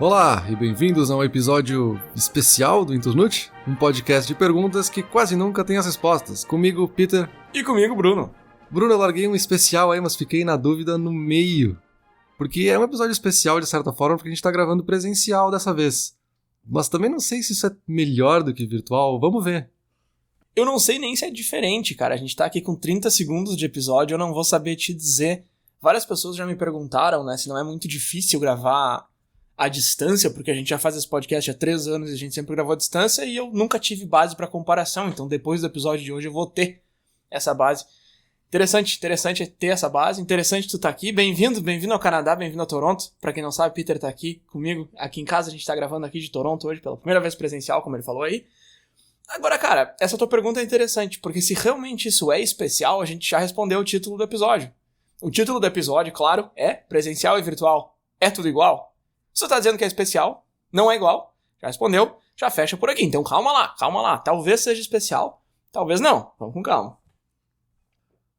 Olá e bem-vindos a um episódio especial do Internute, um podcast de perguntas que quase nunca tem as respostas. Comigo, Peter. E comigo, Bruno. Bruno, eu larguei um especial aí, mas fiquei na dúvida no meio. Porque é um episódio especial, de certa forma, porque a gente tá gravando presencial dessa vez. Mas também não sei se isso é melhor do que virtual, vamos ver. Eu não sei nem se é diferente, cara. A gente tá aqui com 30 segundos de episódio, eu não vou saber te dizer. Várias pessoas já me perguntaram, né, se não é muito difícil gravar à distância, porque a gente já faz esse podcast há 3 anos e a gente sempre gravou à distância e eu nunca tive base pra comparação, então depois do episódio de hoje eu vou ter essa base. Interessante ter essa base, interessante tu tá aqui, bem-vindo ao Canadá, bem-vindo a Toronto. Pra quem não sabe, Peter tá aqui comigo, aqui em casa, a gente tá gravando aqui de Toronto hoje, pela primeira vez presencial, como ele falou aí. Agora, cara, essa tua pergunta é interessante, porque se realmente isso é especial, a gente já respondeu o título do episódio. O título do episódio, claro, é presencial e virtual. É tudo igual? Se tu tá dizendo que é especial, não é igual, já respondeu, já fecha por aqui. Então calma lá. Talvez seja especial, talvez não. Vamos com calma.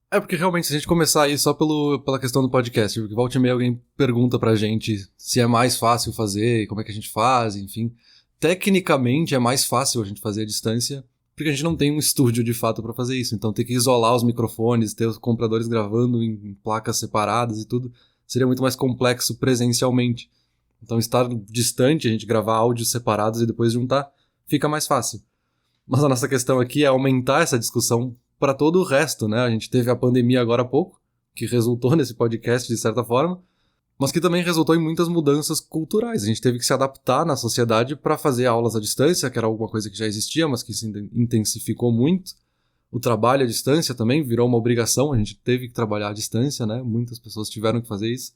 É porque realmente, se a gente começar aí só pela questão do podcast, porque volta e meia alguém pergunta pra gente se é mais fácil fazer, como é que a gente faz, enfim. Tecnicamente é mais fácil a gente fazer à distância, porque a gente não tem um estúdio de fato pra fazer isso. Então ter que isolar os microfones, ter os computadores gravando em placas separadas e tudo, seria muito mais complexo presencialmente. Então estar distante, a gente gravar áudios separados e depois juntar, fica mais fácil. Mas a nossa questão aqui é aumentar essa discussão para todo o resto, né? A gente teve a pandemia agora há pouco, que resultou nesse podcast de certa forma, mas que também resultou em muitas mudanças culturais. A gente teve que se adaptar na sociedade para fazer aulas à distância, que era alguma coisa que já existia, mas que se intensificou muito. O trabalho à distância também virou uma obrigação, a gente teve que trabalhar à distância, né? Muitas pessoas tiveram que fazer isso.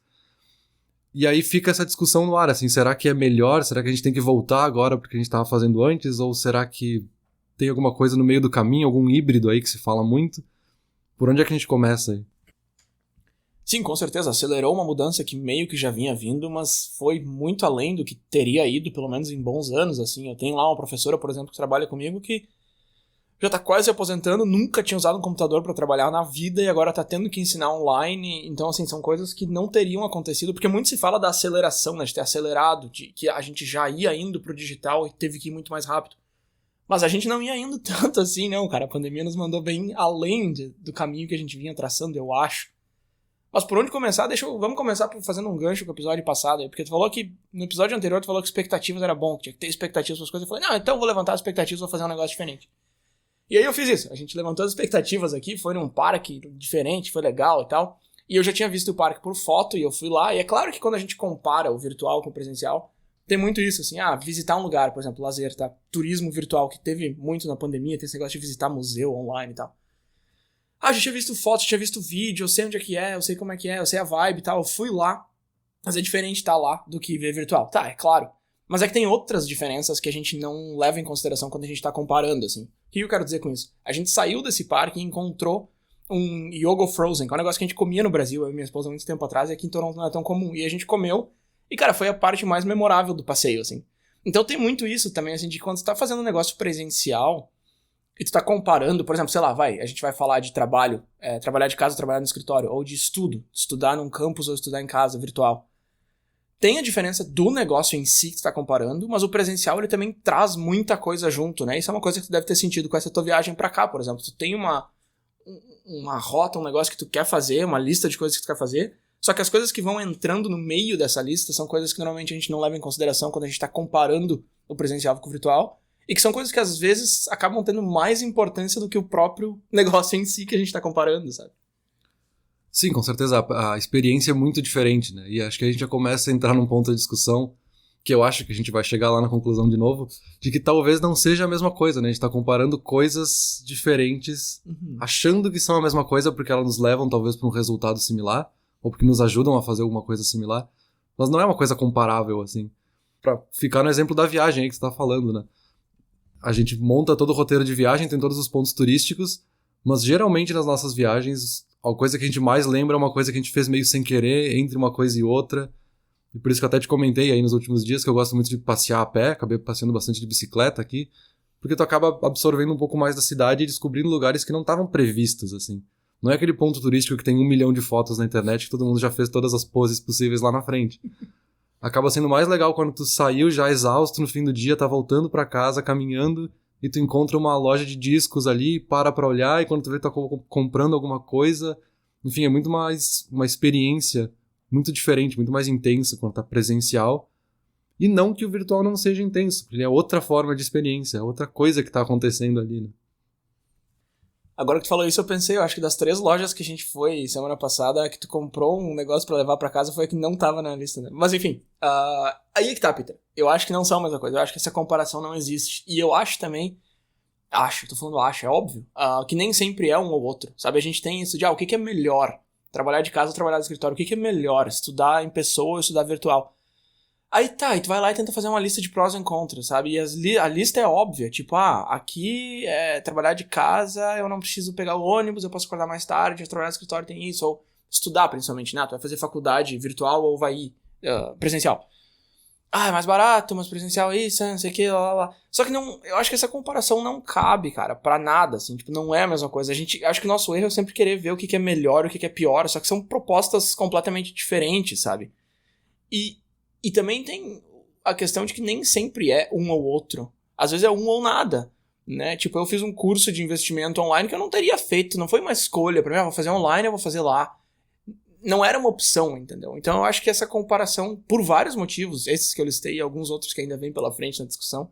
E aí fica essa discussão no ar, assim, será que é melhor? Será que a gente tem que voltar agora porque a gente estava fazendo antes? Ou será que tem alguma coisa no meio do caminho, algum híbrido aí que se fala muito? Por onde é que a gente começa aí? Sim, com certeza, acelerou uma mudança que meio que já vinha vindo, mas foi muito além do que teria ido, pelo menos em bons anos, assim. Eu tenho lá uma professora, por exemplo, que trabalha comigo, que já tá quase se aposentando, nunca tinha usado um computador para trabalhar na vida e agora tá tendo que ensinar online. Então, assim, são coisas que não teriam acontecido, porque muito se fala da aceleração, né, de ter acelerado, de que a gente já ia indo pro digital e teve que ir muito mais rápido. Mas a gente não ia indo tanto assim, não, cara. A pandemia nos mandou bem além do caminho que a gente vinha traçando, eu acho. Mas por onde começar? Vamos começar fazendo um gancho com o episódio passado aí, porque tu falou que, no episódio anterior, tu falou que expectativas era bom, que tinha que ter expectativas para as coisas. Eu falei, não, então eu vou levantar as expectativas e vou fazer um negócio diferente. E aí eu fiz isso, a gente levantou as expectativas aqui, foi num parque diferente, foi legal e tal. E eu já tinha visto o parque por foto e eu fui lá, e é claro que quando a gente compara o virtual com o presencial, tem muito isso, assim, visitar um lugar, por exemplo, lazer, tá? Turismo virtual, que teve muito na pandemia, tem esse negócio de visitar museu online e tal. Eu já tinha visto foto, tinha visto vídeo, eu sei onde é que é, eu sei como é que é, eu sei a vibe e tal, eu fui lá, mas é diferente estar lá do que ver virtual. Tá, é claro. Mas é que tem outras diferenças que a gente não leva em consideração quando a gente tá comparando, assim. O que eu quero dizer com isso? A gente saiu desse parque e encontrou um Yogo Frozen, que é um negócio que a gente comia no Brasil, eu e minha esposa há muito tempo atrás, e aqui em Toronto não é tão comum. E a gente comeu, e cara, foi a parte mais memorável do passeio, assim. Então tem muito isso também, assim, de quando você tá fazendo um negócio presencial, e tu tá comparando, por exemplo, sei lá, a gente vai falar de trabalho, trabalhar de casa, trabalhar no escritório, ou de estudo, estudar num campus ou estudar em casa, virtual. Tem a diferença do negócio em si que tu tá comparando, mas o presencial ele também traz muita coisa junto, né? Isso é uma coisa que tu deve ter sentido com essa tua viagem pra cá, por exemplo. Tu tem uma rota, um negócio que tu quer fazer, uma lista de coisas que tu quer fazer, só que as coisas que vão entrando no meio dessa lista são coisas que normalmente a gente não leva em consideração quando a gente tá comparando o presencial com o virtual, e que são coisas que às vezes acabam tendo mais importância do que o próprio negócio em si que a gente tá comparando, sabe? Sim, com certeza, a experiência é muito diferente, né? E acho que a gente já começa a entrar num ponto de discussão que eu acho que a gente vai chegar lá na conclusão de novo, de que talvez não seja a mesma coisa, né? A gente tá comparando coisas diferentes, achando que são a mesma coisa porque elas nos levam talvez para um resultado similar, ou porque nos ajudam a fazer alguma coisa similar, mas não é uma coisa comparável, assim. Pra ficar no exemplo da viagem aí que você tá falando, né? A gente monta todo o roteiro de viagem, tem todos os pontos turísticos, mas geralmente nas nossas viagens a coisa que a gente mais lembra é uma coisa que a gente fez meio sem querer, entre uma coisa e outra. E por isso que eu até te comentei aí nos últimos dias que eu gosto muito de passear a pé, acabei passeando bastante de bicicleta aqui, porque tu acaba absorvendo um pouco mais da cidade e descobrindo lugares que não estavam previstos, assim. Não é aquele ponto turístico que tem 1 milhão de fotos na internet que todo mundo já fez todas as poses possíveis lá na frente. Acaba sendo mais legal quando tu saiu já exausto no fim do dia, tá voltando pra casa, caminhando, e tu encontra uma loja de discos ali, para pra olhar, e quando tu vê, tá comprando alguma coisa. Enfim, é muito mais uma experiência muito diferente, muito mais intensa quando tá presencial. E não que o virtual não seja intenso, porque ele é outra forma de experiência, é outra coisa que tá acontecendo ali, né? Agora que tu falou isso, eu pensei, eu acho que das 3 lojas que a gente foi semana passada, a que tu comprou um negócio pra levar pra casa foi a que não tava na lista, né? Mas enfim, aí é que tá, Peter. Eu acho que não são a mesma coisa, eu acho que essa comparação não existe. E eu acho também, tô falando é óbvio, que nem sempre é um ou outro, sabe? A gente tem isso de, o que é melhor? Trabalhar de casa ou trabalhar no escritório? O que é melhor? Estudar em pessoa ou estudar virtual? Aí tá, e tu vai lá e tenta fazer uma lista de prós e contras, sabe? E a lista é óbvia, tipo, aqui trabalhar de casa, eu não preciso pegar o ônibus, eu posso acordar mais tarde, trabalhar no escritório tem isso, ou estudar principalmente, né? Tu vai fazer faculdade virtual ou vai ir presencial. É mais barato, mas presencial isso, não sei o que, lá. Só que não, eu acho que essa comparação não cabe, cara, pra nada, assim, tipo, não é a mesma coisa. Acho que o nosso erro é sempre querer ver o que é melhor, o que é pior, só que são propostas completamente diferentes, sabe? E também tem a questão de que nem sempre é um ou outro. Às vezes é um ou nada, né? Tipo, eu fiz um curso de investimento online que eu não teria feito, não foi uma escolha pra mim, vou fazer online, eu vou fazer lá. Não era uma opção, entendeu? Então eu acho que essa comparação, por vários motivos, esses que eu listei e alguns outros que ainda vêm pela frente na discussão,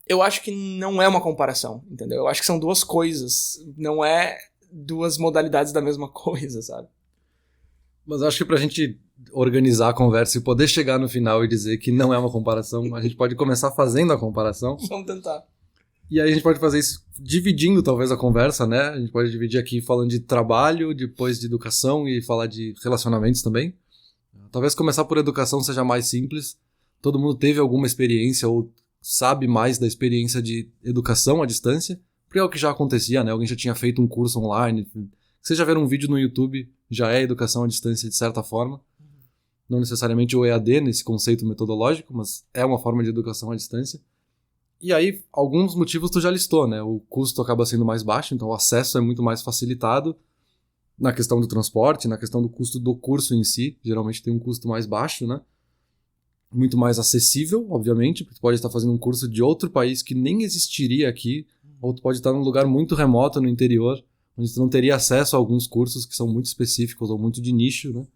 eu acho que não é uma comparação, entendeu? Eu acho que são duas coisas, não é duas modalidades da mesma coisa, sabe? Mas acho que pra gente organizar a conversa e poder chegar no final e dizer que não é uma comparação, a gente pode começar fazendo a comparação. Vamos tentar. E aí a gente pode fazer isso dividindo talvez a conversa, né? A gente pode dividir aqui falando de trabalho, depois de educação e falar de relacionamentos também. Talvez começar por educação seja mais simples. Todo mundo teve alguma experiência ou sabe mais da experiência de educação à distância, porque é o que já acontecia, né? Alguém já tinha feito um curso online. Você já ver um vídeo no YouTube, já é educação à distância de certa forma. Não necessariamente o EAD nesse conceito metodológico, mas é uma forma de educação à distância. E aí, alguns motivos tu já listou, né? O custo acaba sendo mais baixo, então o acesso é muito mais facilitado na questão do transporte, na questão do custo do curso em si. Geralmente tem um custo mais baixo, né? Muito mais acessível, obviamente, porque tu pode estar fazendo um curso de outro país que nem existiria aqui, ou tu pode estar num lugar muito remoto no interior, onde tu não teria acesso a alguns cursos que são muito específicos ou muito de nicho, né?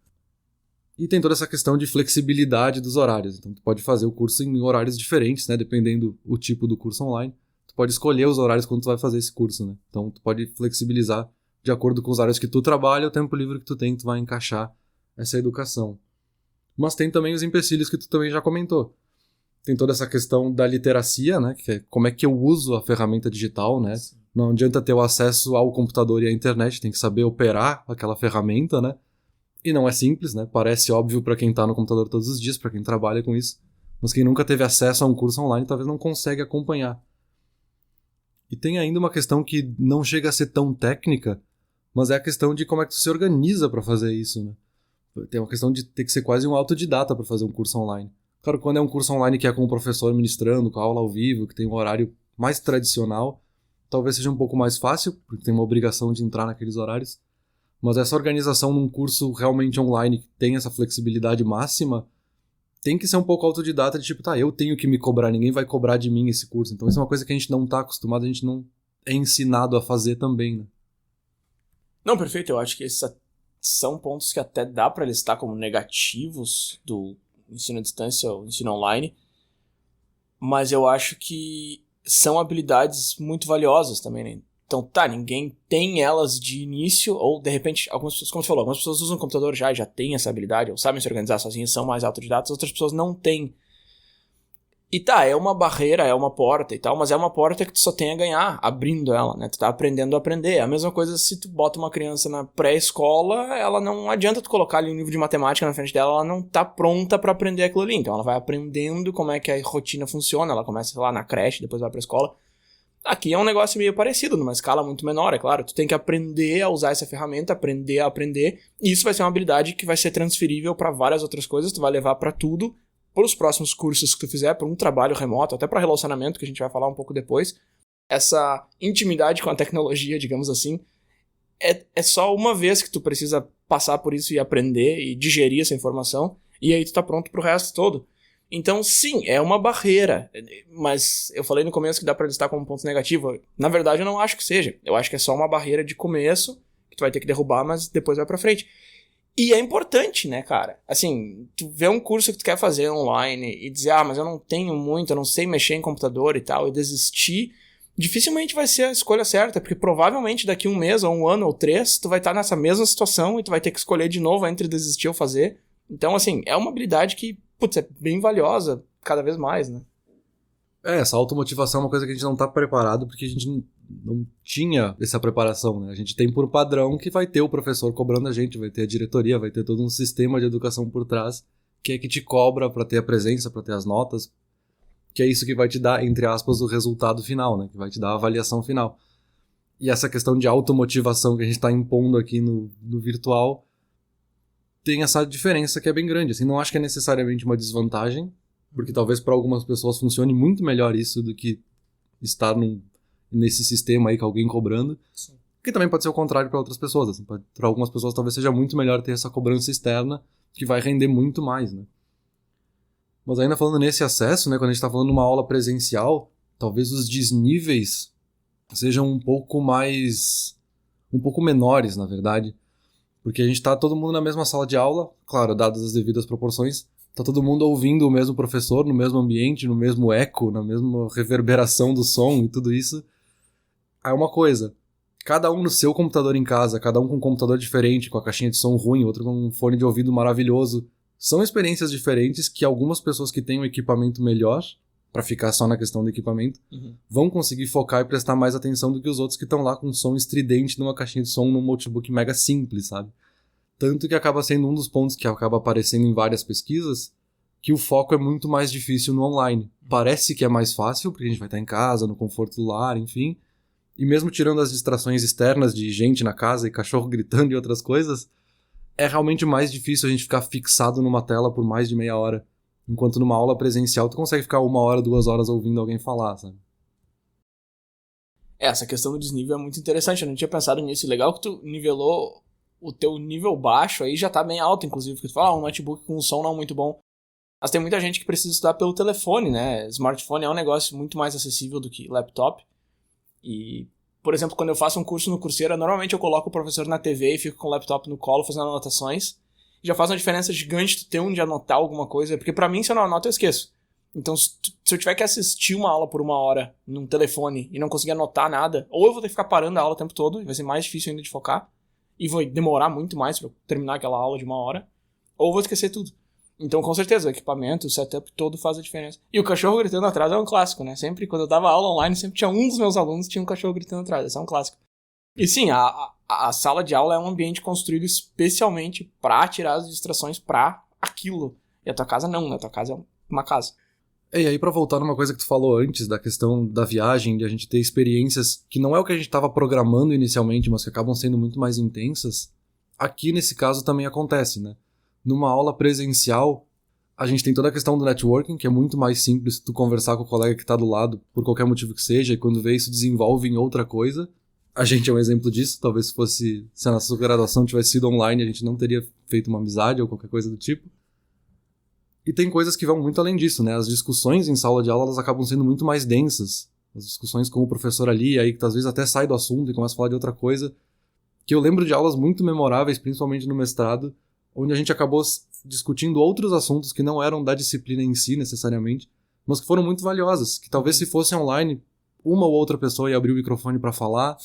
E tem toda essa questão de flexibilidade dos horários. Então, tu pode fazer o curso em horários diferentes, né? Dependendo do tipo do curso online. Tu pode escolher os horários quando tu vai fazer esse curso, né? Então, tu pode flexibilizar de acordo com os horários que tu trabalha, o tempo livre que tu tem, tu vai encaixar essa educação. Mas tem também os empecilhos que tu também já comentou. Tem toda essa questão da literacia, né? Que é como é que eu uso a ferramenta digital, né? Não adianta ter o acesso ao computador e à internet, tem que saber operar aquela ferramenta, né? E não é simples, né? Parece óbvio para quem tá no computador todos os dias, para quem trabalha com isso. Mas quem nunca teve acesso a um curso online talvez não consegue acompanhar. E tem ainda uma questão que não chega a ser tão técnica, mas é a questão de como é que tu se organiza para fazer isso, né? Tem uma questão de ter que ser quase um autodidata para fazer um curso online. Claro, quando é um curso online que é com o professor ministrando, com a aula ao vivo, que tem um horário mais tradicional, talvez seja um pouco mais fácil, porque tem uma obrigação de entrar naqueles horários. Mas essa organização num curso realmente online que tem essa flexibilidade máxima, tem que ser um pouco autodidata de tipo, eu tenho que me cobrar, ninguém vai cobrar de mim esse curso. Então isso é uma coisa que a gente não tá acostumado, a gente não é ensinado a fazer também, né? Não, perfeito. Eu acho que esses são pontos que até dá pra listar como negativos do ensino à distância ou ensino online, mas eu acho que são habilidades muito valiosas também, né? Então, ninguém tem elas de início, ou de repente, algumas pessoas, como você falou, algumas pessoas usam o computador já têm essa habilidade, ou sabem se organizar sozinhas, são mais autodidatas, outras pessoas não têm. E é uma barreira, é uma porta e tal, mas é uma porta que tu só tem a ganhar abrindo ela, né? Tu tá aprendendo a aprender. É a mesma coisa se tu bota uma criança na pré-escola, ela não adianta tu colocar ali um livro de matemática na frente dela, ela não tá pronta pra aprender aquilo ali. Então ela vai aprendendo como é que a rotina funciona, ela começa, sei lá, na creche, depois vai pra escola. Aqui é um negócio meio parecido, numa escala muito menor, é claro. Tu tem que aprender a usar essa ferramenta, aprender a aprender, e isso vai ser uma habilidade que vai ser transferível pra várias outras coisas, tu vai levar pra tudo, pelos próximos cursos que tu fizer, para um trabalho remoto, até para relacionamento, que a gente vai falar um pouco depois. Essa intimidade com a tecnologia, digamos assim, é só uma vez que tu precisa passar por isso e aprender e digerir essa informação. E aí tu tá pronto pro resto todo. Então, sim, é uma barreira, mas eu falei no começo que dá pra listar como ponto negativo. Na verdade, eu não acho que seja. Eu acho que é só uma barreira de começo, que tu vai ter que derrubar, mas depois vai pra frente. E é importante, né, cara? Assim, tu vê um curso que tu quer fazer online e dizer, mas eu não tenho muito, eu não sei mexer em computador e tal, e desistir, dificilmente vai ser a escolha certa, porque provavelmente daqui 1 mês, ou 1 ano, ou 3, tu vai estar nessa mesma situação e tu vai ter que escolher de novo entre desistir ou fazer. Então, assim, é uma habilidade que, é bem valiosa cada vez mais, né? Essa automotivação é uma coisa que a gente não tá preparado porque a gente não tinha essa preparação, né? A gente tem por padrão que vai ter o professor cobrando a gente, vai ter a diretoria, vai ter todo um sistema de educação por trás que é que te cobra pra ter a presença, pra ter as notas, que é isso que vai te dar, entre aspas, o resultado final, né? Que vai te dar a avaliação final. E essa questão de automotivação que a gente tá impondo aqui no virtual tem essa diferença que é bem grande. Assim, não acho que é necessariamente uma desvantagem, porque talvez para algumas pessoas funcione muito melhor isso do que estar nesse sistema aí com alguém cobrando. Sim. Que também pode ser o contrário para outras pessoas. Assim, para algumas pessoas talvez seja muito melhor ter essa cobrança externa que vai render muito mais, né? Mas ainda falando nesse acesso, né, quando a gente está falando de uma aula presencial, talvez os desníveis sejam um pouco menores, na verdade. Porque a gente tá todo mundo na mesma sala de aula, claro, dadas as devidas proporções, tá todo mundo ouvindo o mesmo professor, no mesmo ambiente, no mesmo eco, na mesma reverberação do som e tudo isso. Aí uma coisa, cada um no seu computador em casa, cada um com um computador diferente, com a caixinha de som ruim, outro com um fone de ouvido maravilhoso. São experiências diferentes que algumas pessoas que têm um equipamento melhor, pra ficar só na questão do equipamento, vão conseguir focar e prestar mais atenção do que os outros que estão lá com um som estridente numa caixinha de som num notebook mega simples, sabe? Tanto que acaba sendo um dos pontos que acaba aparecendo em várias pesquisas, que o foco é muito mais difícil no online. Parece que é mais fácil, porque a gente vai estar em casa, no conforto do lar, enfim. E mesmo tirando as distrações externas de gente na casa e cachorro gritando e outras coisas, é realmente mais difícil a gente ficar fixado numa tela por mais de meia hora. Enquanto numa aula presencial tu consegue ficar 1 hora, 2 horas ouvindo alguém falar, sabe? Essa questão do desnível é muito interessante, eu não tinha pensado nisso. Legal que tu nivelou o teu nível baixo aí, já tá bem alto, inclusive, porque tu fala, um notebook com um som não muito bom. Mas tem muita gente que precisa estudar pelo telefone, né? Smartphone é um negócio muito mais acessível do que laptop. E, por exemplo, quando eu faço um curso no Coursera, normalmente eu coloco o professor na TV e fico com o laptop no colo fazendo anotações. Já faz uma diferença gigante tu ter onde anotar alguma coisa, porque pra mim, se eu não anoto, eu esqueço. Então, se eu tiver que assistir uma aula por 1 hora num telefone e não conseguir anotar nada, ou eu vou ter que ficar parando a aula o tempo todo, e vai ser mais difícil ainda de focar, e vai demorar muito mais pra eu terminar aquela aula de 1 hora, ou eu vou esquecer tudo. Então, com certeza, o equipamento, o setup todo faz a diferença. E o cachorro gritando atrás é um clássico, né? Sempre, quando eu dava aula online, sempre tinha um dos meus alunos que tinha um cachorro gritando atrás. Esse é um clássico. E sim, a sala de aula é um ambiente construído especialmente pra tirar as distrações pra aquilo. E a tua casa não, né? A tua casa é uma casa. E aí, pra voltar numa coisa que tu falou antes, da questão da viagem, de a gente ter experiências que não é o que a gente tava programando inicialmente, mas que acabam sendo muito mais intensas, aqui nesse caso também acontece, né? Numa aula presencial, a gente tem toda a questão do networking, que é muito mais simples tu conversar com o colega que tá do lado, por qualquer motivo que seja, e quando vê isso desenvolve em outra coisa. A gente é um exemplo disso, talvez se a nossa graduação tivesse sido online, a gente não teria feito uma amizade ou qualquer coisa do tipo. E tem coisas que vão muito além disso, né? As discussões em sala de aula, elas acabam sendo muito mais densas. As discussões com o professor ali, aí que às vezes até sai do assunto e começa a falar de outra coisa. Que eu lembro de aulas muito memoráveis, principalmente no mestrado, onde a gente acabou discutindo outros assuntos que não eram da disciplina em si, necessariamente, mas que foram muito valiosas. Que talvez se fosse online, uma ou outra pessoa ia abrir o microfone para falar,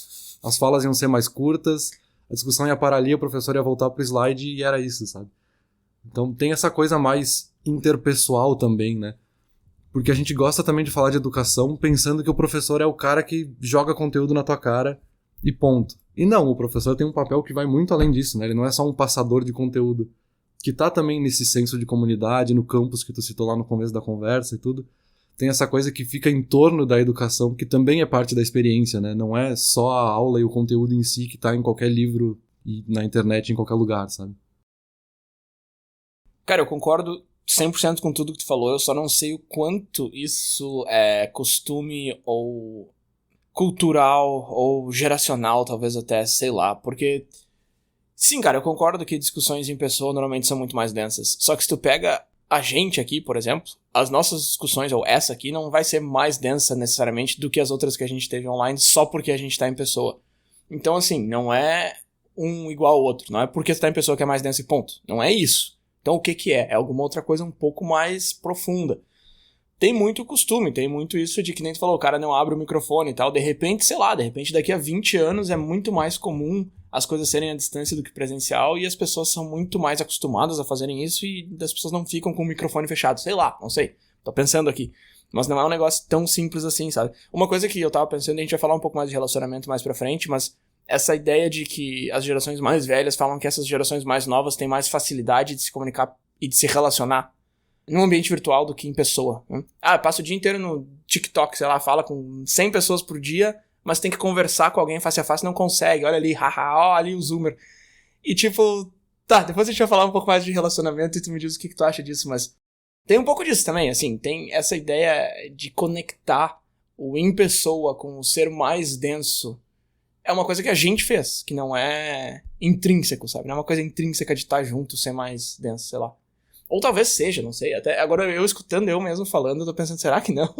as falas iam ser mais curtas, a discussão ia parar ali, o professor ia voltar pro slide e era isso, sabe? Então tem essa coisa mais interpessoal também, né? Porque a gente gosta também de falar de educação pensando que o professor é o cara que joga conteúdo na tua cara e ponto. E não, o professor tem um papel que vai muito além disso, né? Ele não é só um passador de conteúdo, que tá também nesse senso de comunidade, no campus que tu citou lá no começo da conversa e tudo. Tem essa coisa que fica em torno da educação, que também é parte da experiência, né? Não é só a aula e o conteúdo em si que tá em qualquer livro e na internet, em qualquer lugar, sabe? Cara, eu concordo 100% com tudo que tu falou, eu só não sei o quanto isso é costume ou cultural ou geracional, talvez até, sei lá, porque Sim, cara, eu concordo que discussões em pessoa normalmente são muito mais densas. Só que se tu pega a gente aqui, por exemplo, as nossas discussões, ou essa aqui, não vai ser mais densa necessariamente do que as outras que a gente teve online só porque a gente tá em pessoa. Então, assim, não é um igual ao outro. Não é porque tu tá em pessoa que é mais densa e ponto. Não é isso. Então, o que que é? É alguma outra coisa um pouco mais profunda. Tem muito costume, tem muito isso de que nem tu falou, o cara não abre o microfone e tal. De repente, sei lá, daqui a 20 anos é muito mais comum as coisas serem à distância do que presencial e as pessoas são muito mais acostumadas a fazerem isso e as pessoas não ficam com o microfone fechado. Sei lá, não sei. Tô pensando aqui. Mas não é um negócio tão simples assim, sabe? Uma coisa que eu tava pensando, a gente vai falar um pouco mais de relacionamento mais pra frente, mas essa ideia de que as gerações mais velhas falam que essas gerações mais novas têm mais facilidade de se comunicar e de se relacionar num ambiente virtual do que em pessoa. Né? Passa o dia inteiro no TikTok, sei lá, fala com 100 pessoas por dia, mas tem que conversar com alguém face a face, não consegue. Olha ali, haha, ó, ali o zoomer. E tipo, tá, depois a gente vai falar um pouco mais de relacionamento e tu me diz o que tu acha disso, mas tem um pouco disso também, assim, tem essa ideia de conectar o em pessoa com o ser mais denso. É uma coisa que a gente fez, que não é intrínseco, sabe? Não é uma coisa intrínseca de estar junto, ser mais denso, sei lá. Ou talvez seja, não sei. Até agora eu escutando, eu mesmo falando, eu tô pensando, será que não?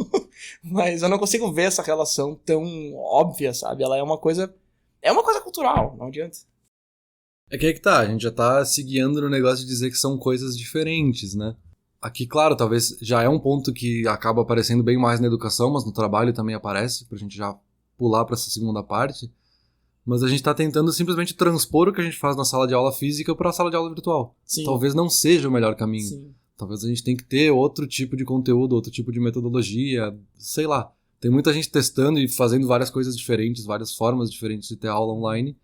Mas eu não consigo ver essa relação tão óbvia, sabe? Ela é uma coisa... É uma coisa cultural, não adianta. É que aí que tá, a gente já tá se guiando no negócio de dizer que são coisas diferentes, né? Aqui, claro, talvez já é um ponto que acaba aparecendo bem mais na educação, mas no trabalho também aparece, pra gente já pular pra essa segunda parte. Mas a gente tá tentando simplesmente transpor o que a gente faz na sala de aula física pra sala de aula virtual. Sim. Talvez não seja o melhor caminho. Sim. Talvez a gente tenha que ter outro tipo de conteúdo, outro tipo de metodologia, sei lá. Tem muita gente testando e fazendo várias coisas diferentes, várias formas diferentes de ter aula online.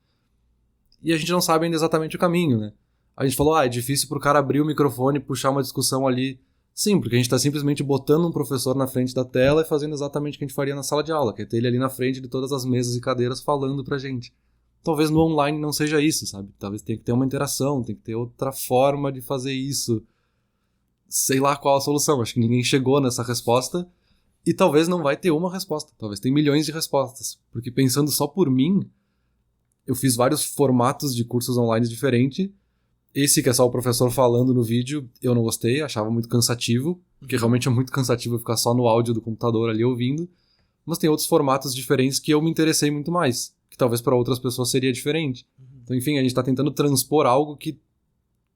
E a gente não sabe ainda exatamente o caminho, né? A gente falou, é difícil pro cara abrir o microfone e puxar uma discussão ali. Sim, porque a gente tá simplesmente botando um professor na frente da tela e fazendo exatamente o que a gente faria na sala de aula, que é ter ele ali na frente de todas as mesas e cadeiras falando pra gente. Talvez no online não seja isso, sabe? Talvez tenha que ter uma interação, tem que ter outra forma de fazer isso. Sei lá qual a solução, acho que ninguém chegou nessa resposta e talvez não vai ter uma resposta, talvez tem milhões de respostas, porque pensando só por mim, eu fiz vários formatos de cursos online diferentes. Esse que é só o professor falando no vídeo, eu não gostei, achava muito cansativo, porque realmente é muito cansativo ficar só no áudio do computador ali ouvindo, mas tem outros formatos diferentes que eu me interessei muito mais, que talvez para outras pessoas seria diferente. Então, enfim, a gente tá tentando transpor algo que,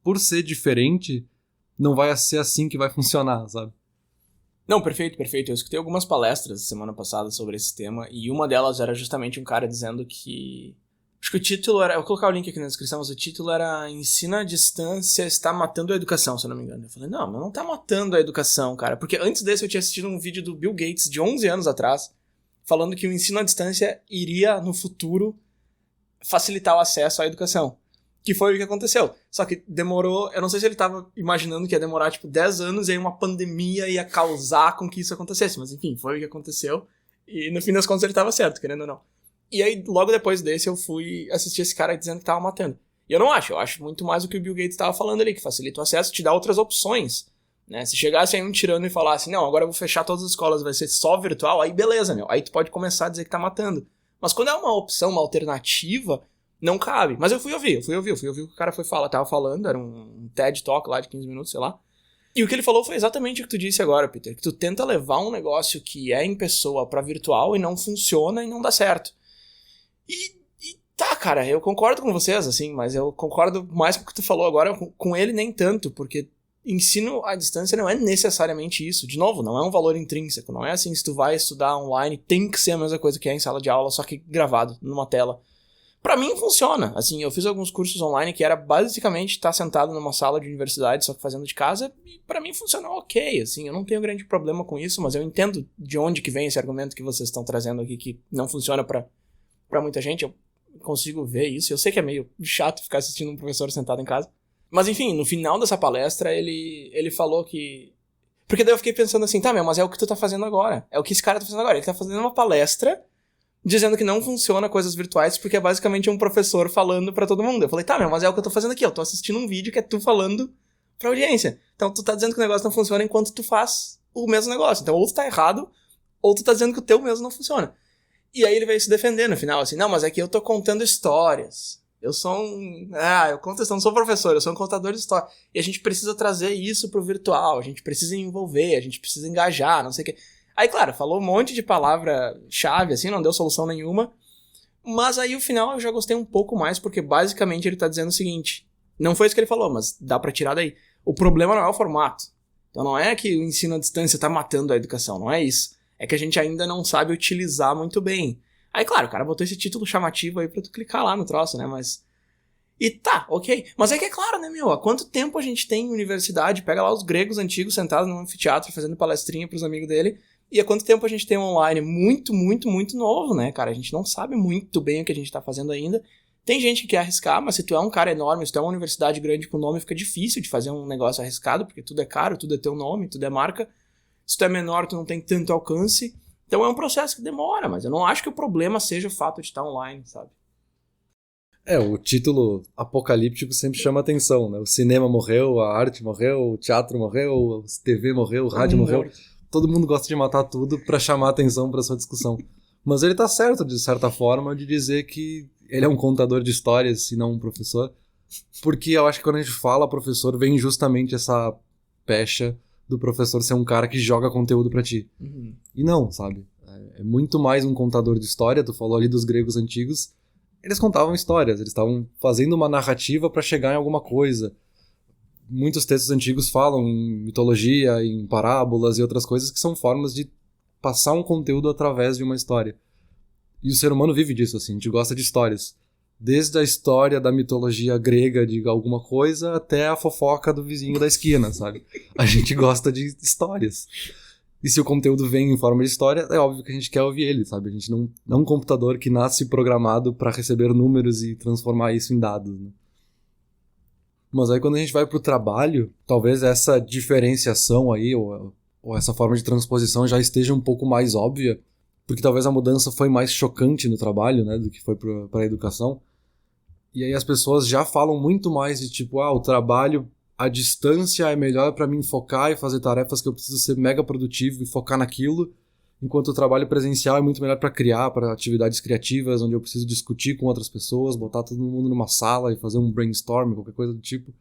por ser diferente, não vai ser assim que vai funcionar, sabe? Não, perfeito, perfeito. Eu escutei algumas palestras semana passada sobre esse tema, e uma delas era justamente um cara dizendo que... Acho que o título era... Eu vou colocar o link aqui na descrição, mas o título era Ensino à Distância está matando a educação, se eu não me engano. Eu falei, não, mas não tá matando a educação, cara. Porque antes desse eu tinha assistido um vídeo do Bill Gates, de 11 anos atrás, falando que o ensino à distância iria, no futuro, facilitar o acesso à educação. Que foi o que aconteceu. Só que demorou... Eu não sei se ele tava imaginando que ia demorar, 10 anos e aí uma pandemia ia causar com que isso acontecesse. Mas, enfim, foi o que aconteceu. E, no fim das contas, ele tava certo, querendo ou não. E aí, logo depois desse, eu fui assistir esse cara dizendo que tava matando. E eu não acho. Eu acho muito mais o que o Bill Gates tava falando ali, que facilita o acesso, te dá outras opções. Né? Se chegasse aí um tirano e falasse, não, agora eu vou fechar todas as escolas, vai ser só virtual, aí beleza, meu. Aí tu pode começar a dizer que tá matando. Mas quando é uma opção, uma alternativa... Não cabe. Mas eu fui ouvir o que o cara tava falando, era um TED Talk lá de 15 minutos, sei lá. E o que ele falou foi exatamente o que tu disse agora, Peter, que tu tenta levar um negócio que é em pessoa pra virtual e não funciona e não dá certo. E tá, cara, eu concordo com vocês, assim, mas eu concordo mais com o que tu falou agora, com ele nem tanto, porque ensino à distância não é necessariamente isso. De novo, não é um valor intrínseco, não é assim, se tu vai estudar online, tem que ser a mesma coisa que é em sala de aula, só que gravado numa tela. Pra mim funciona, assim, eu fiz alguns cursos online que era basicamente estar sentado numa sala de universidade, só que fazendo de casa, e pra mim funcionou ok, assim, eu não tenho grande problema com isso, mas eu entendo de onde que vem esse argumento que vocês estão trazendo aqui, que não funciona pra muita gente, eu consigo ver isso, eu sei que é meio chato ficar assistindo um professor sentado em casa, mas enfim, no final dessa palestra ele falou que... Porque daí eu fiquei pensando assim, tá, mas é o que tu tá fazendo agora, é o que esse cara tá fazendo agora, ele tá fazendo uma palestra dizendo que não funciona coisas virtuais porque é basicamente um professor falando pra todo mundo. Eu falei, tá, mas é o que eu tô fazendo aqui. Eu tô assistindo um vídeo que é tu falando pra audiência. Então tu tá dizendo que o negócio não funciona enquanto tu faz o mesmo negócio. Então ou tu tá errado, ou tu tá dizendo que o teu mesmo não funciona. E aí ele veio se defender no final, assim, não, mas é que eu tô contando histórias. eu conto história, não sou professor, eu sou um contador de história. E a gente precisa trazer isso pro virtual, a gente precisa envolver, a gente precisa engajar, não sei o quê. Aí, claro, falou um monte de palavra-chave, assim, não deu solução nenhuma. Mas aí, o final, eu já gostei um pouco mais, porque basicamente ele tá dizendo o seguinte, não foi isso que ele falou, mas dá pra tirar daí. O problema não é o formato. Então não é que o ensino à distância tá matando a educação, não é isso. É que a gente ainda não sabe utilizar muito bem. Aí, claro, o cara botou esse título chamativo aí pra tu clicar lá no troço, né, mas... E tá, ok. Mas é que é claro, né, meu, há quanto tempo a gente tem em universidade, pega lá os gregos antigos sentados no anfiteatro fazendo palestrinha pros amigos dele, e há quanto tempo a gente tem online muito, muito, muito novo, né, cara? A gente não sabe muito bem o que a gente tá fazendo ainda. Tem gente que quer arriscar, mas se tu é um cara enorme, se tu é uma universidade grande com nome, fica difícil de fazer um negócio arriscado, porque tudo é caro, tudo é teu nome, tudo é marca. Se tu é menor, tu não tem tanto alcance. Então é um processo que demora, mas eu não acho que o problema seja o fato de estar online, sabe? O título apocalíptico sempre chama atenção, né? O cinema morreu, a arte morreu, o teatro morreu, a TV morreu, o rádio morreu. Todo mundo gosta de matar tudo pra chamar atenção pra sua discussão. Mas ele tá certo, de certa forma, de dizer que ele é um contador de histórias e não um professor. Porque eu acho que quando a gente fala professor, vem justamente essa pecha do professor ser um cara que joga conteúdo pra ti. Uhum. E não, sabe? É muito mais um contador de história. Tu falou ali dos gregos antigos. Eles contavam histórias, eles estavam fazendo uma narrativa pra chegar em alguma coisa. Muitos textos antigos falam em mitologia, em parábolas e outras coisas que são formas de passar um conteúdo através de uma história. E o ser humano vive disso, assim, a gente gosta de histórias. Desde a história da mitologia grega de alguma coisa até a fofoca do vizinho da esquina, sabe? A gente gosta de histórias. E se o conteúdo vem em forma de história, é óbvio que a gente quer ouvir ele, sabe? A gente não é um computador que nasce programado para receber números e transformar isso em dados, né? Mas aí quando a gente vai pro trabalho, talvez essa diferenciação aí, ou essa forma de transposição já esteja um pouco mais óbvia, porque talvez a mudança foi mais chocante no trabalho, né, do que foi para a educação. E aí as pessoas já falam muito mais de tipo, o trabalho à distância é melhor para mim focar e fazer tarefas que eu preciso ser mega produtivo e focar naquilo, enquanto o trabalho presencial é muito melhor para criar, para atividades criativas, onde eu preciso discutir com outras pessoas, botar todo mundo numa sala e fazer um brainstorm, qualquer coisa do tipo.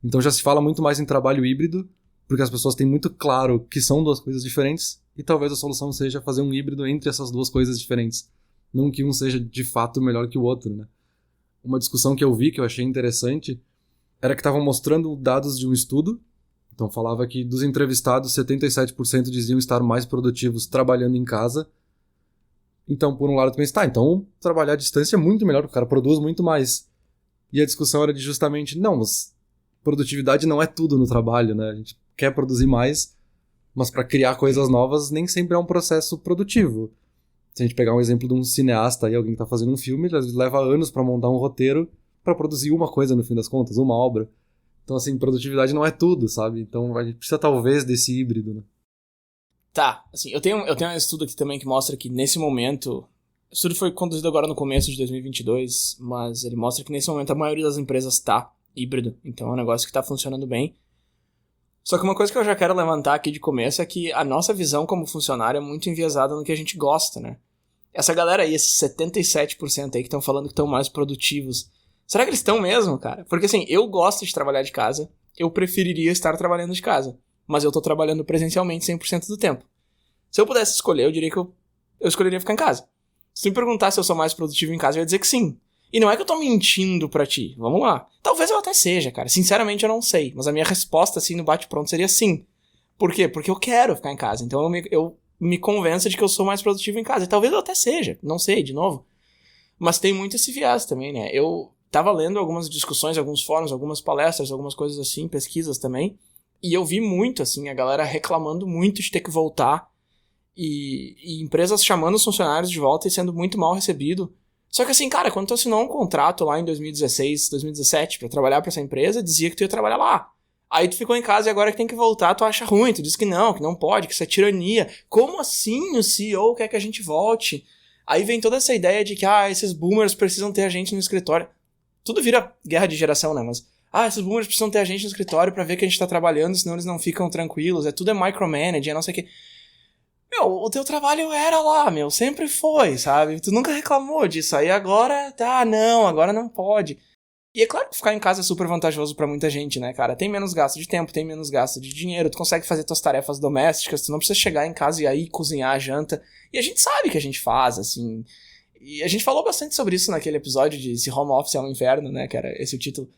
Então já se fala muito mais em trabalho híbrido, porque as pessoas têm muito claro que são duas coisas diferentes, e talvez a solução seja fazer um híbrido entre essas duas coisas diferentes. Não que um seja de fato melhor que o outro, né? Uma discussão que eu vi, que eu achei interessante, era que estavam mostrando dados de um estudo. Então falava que dos entrevistados, 77% diziam estar mais produtivos trabalhando em casa. Então, por um lado, tu pensa, então trabalhar à distância é muito melhor, o cara produz muito mais. E a discussão era de justamente, não, mas produtividade não é tudo no trabalho, né? A gente quer produzir mais, mas para criar coisas novas nem sempre é um processo produtivo. Se a gente pegar um exemplo de um cineasta aí, alguém que tá fazendo um filme, ele leva anos para montar um roteiro para produzir uma coisa no fim das contas, uma obra. Então, assim, produtividade não é tudo, sabe? Então, a gente precisa talvez desse híbrido, né? Tá, assim, eu tenho um estudo aqui também que mostra que nesse momento... O estudo foi conduzido agora no começo de 2022, mas ele mostra que nesse momento a maioria das empresas tá híbrido. Então é um negócio que tá funcionando bem. Só que uma coisa que eu já quero levantar aqui de começo é que a nossa visão como funcionário é muito enviesada no que a gente gosta, né? Essa galera aí, esses 77% aí que estão falando que estão mais produtivos, será que eles estão mesmo, cara? Porque assim, eu gosto de trabalhar de casa, eu preferiria estar trabalhando de casa, mas eu tô trabalhando presencialmente 100% do tempo. Se eu pudesse escolher, eu diria que eu escolheria ficar em casa. Se tu me perguntar se eu sou mais produtivo em casa, eu ia dizer que sim. E não é que eu tô mentindo pra ti, vamos lá. Talvez eu até seja, cara. Sinceramente eu não sei, mas a minha resposta assim no bate-pronto seria sim. Por quê? Porque eu quero ficar em casa, então eu me convenço de que eu sou mais produtivo em casa. E talvez eu até seja, não sei, de novo. Mas tem muito esse viés também, né? Eu tava lendo algumas discussões, alguns fóruns, algumas palestras, algumas coisas assim, pesquisas também. E eu vi muito, assim, a galera reclamando muito de ter que voltar. E empresas chamando os funcionários de volta e sendo muito mal recebido. Só que assim, cara, quando tu assinou um contrato lá em 2016, 2017 pra trabalhar pra essa empresa, dizia que tu ia trabalhar lá. Aí tu ficou em casa e agora que tem que voltar, tu acha ruim, tu diz que não pode, que isso é tirania. Como assim o CEO quer que a gente volte? Aí vem toda essa ideia de que, esses boomers precisam ter a gente no escritório. Tudo vira guerra de geração, né? Mas, esses boomers precisam ter a gente no escritório pra ver que a gente tá trabalhando, senão eles não ficam tranquilos. Tudo é micromanaging, não sei o que. o teu trabalho era lá, sempre foi, sabe? Tu nunca reclamou disso, aí agora, não, agora não pode. E é claro que ficar em casa é super vantajoso pra muita gente, né, cara? Tem menos gasto de tempo, tem menos gasto de dinheiro, tu consegue fazer tuas tarefas domésticas, tu não precisa chegar em casa e aí cozinhar a janta. E a gente sabe que a gente faz, assim. E a gente falou bastante sobre isso naquele episódio de Se Home Office é um Inferno, né, que era esse o título.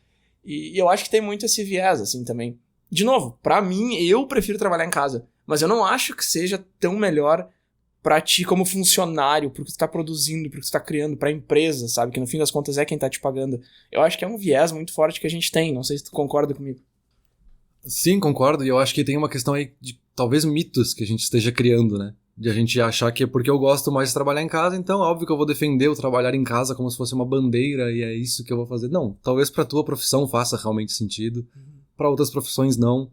E eu acho que tem muito esse viés, assim, também. De novo, pra mim, eu prefiro trabalhar em casa. Mas eu não acho que seja tão melhor pra ti como funcionário, porque tu tá produzindo, porque tu tá criando, pra empresa, sabe? Que no fim das contas é quem tá te pagando. Eu acho que é um viés muito forte que a gente tem. Não sei se tu concorda comigo. Sim, concordo. E eu acho que tem uma questão aí de talvez mitos que a gente esteja criando, né? De a gente achar que é porque eu gosto mais de trabalhar em casa, então é óbvio que eu vou defender o trabalhar em casa como se fosse uma bandeira e é isso que eu vou fazer. Não, talvez pra tua profissão faça realmente sentido, pra outras profissões não.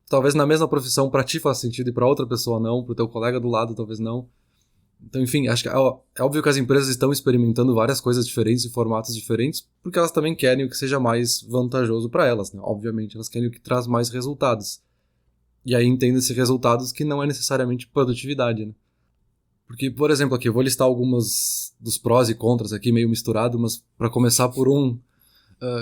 Talvez na mesma profissão pra ti faça sentido e pra outra pessoa não, pro teu colega do lado talvez não. Então, enfim, acho que é óbvio que as empresas estão experimentando várias coisas diferentes e formatos diferentes, porque elas também querem o que seja mais vantajoso pra elas, né? Obviamente, elas querem o que traz mais resultados. E aí entenda-se resultados que não é necessariamente produtividade, né? Porque, por exemplo, aqui eu vou listar algumas dos prós e contras aqui meio misturado, mas pra começar por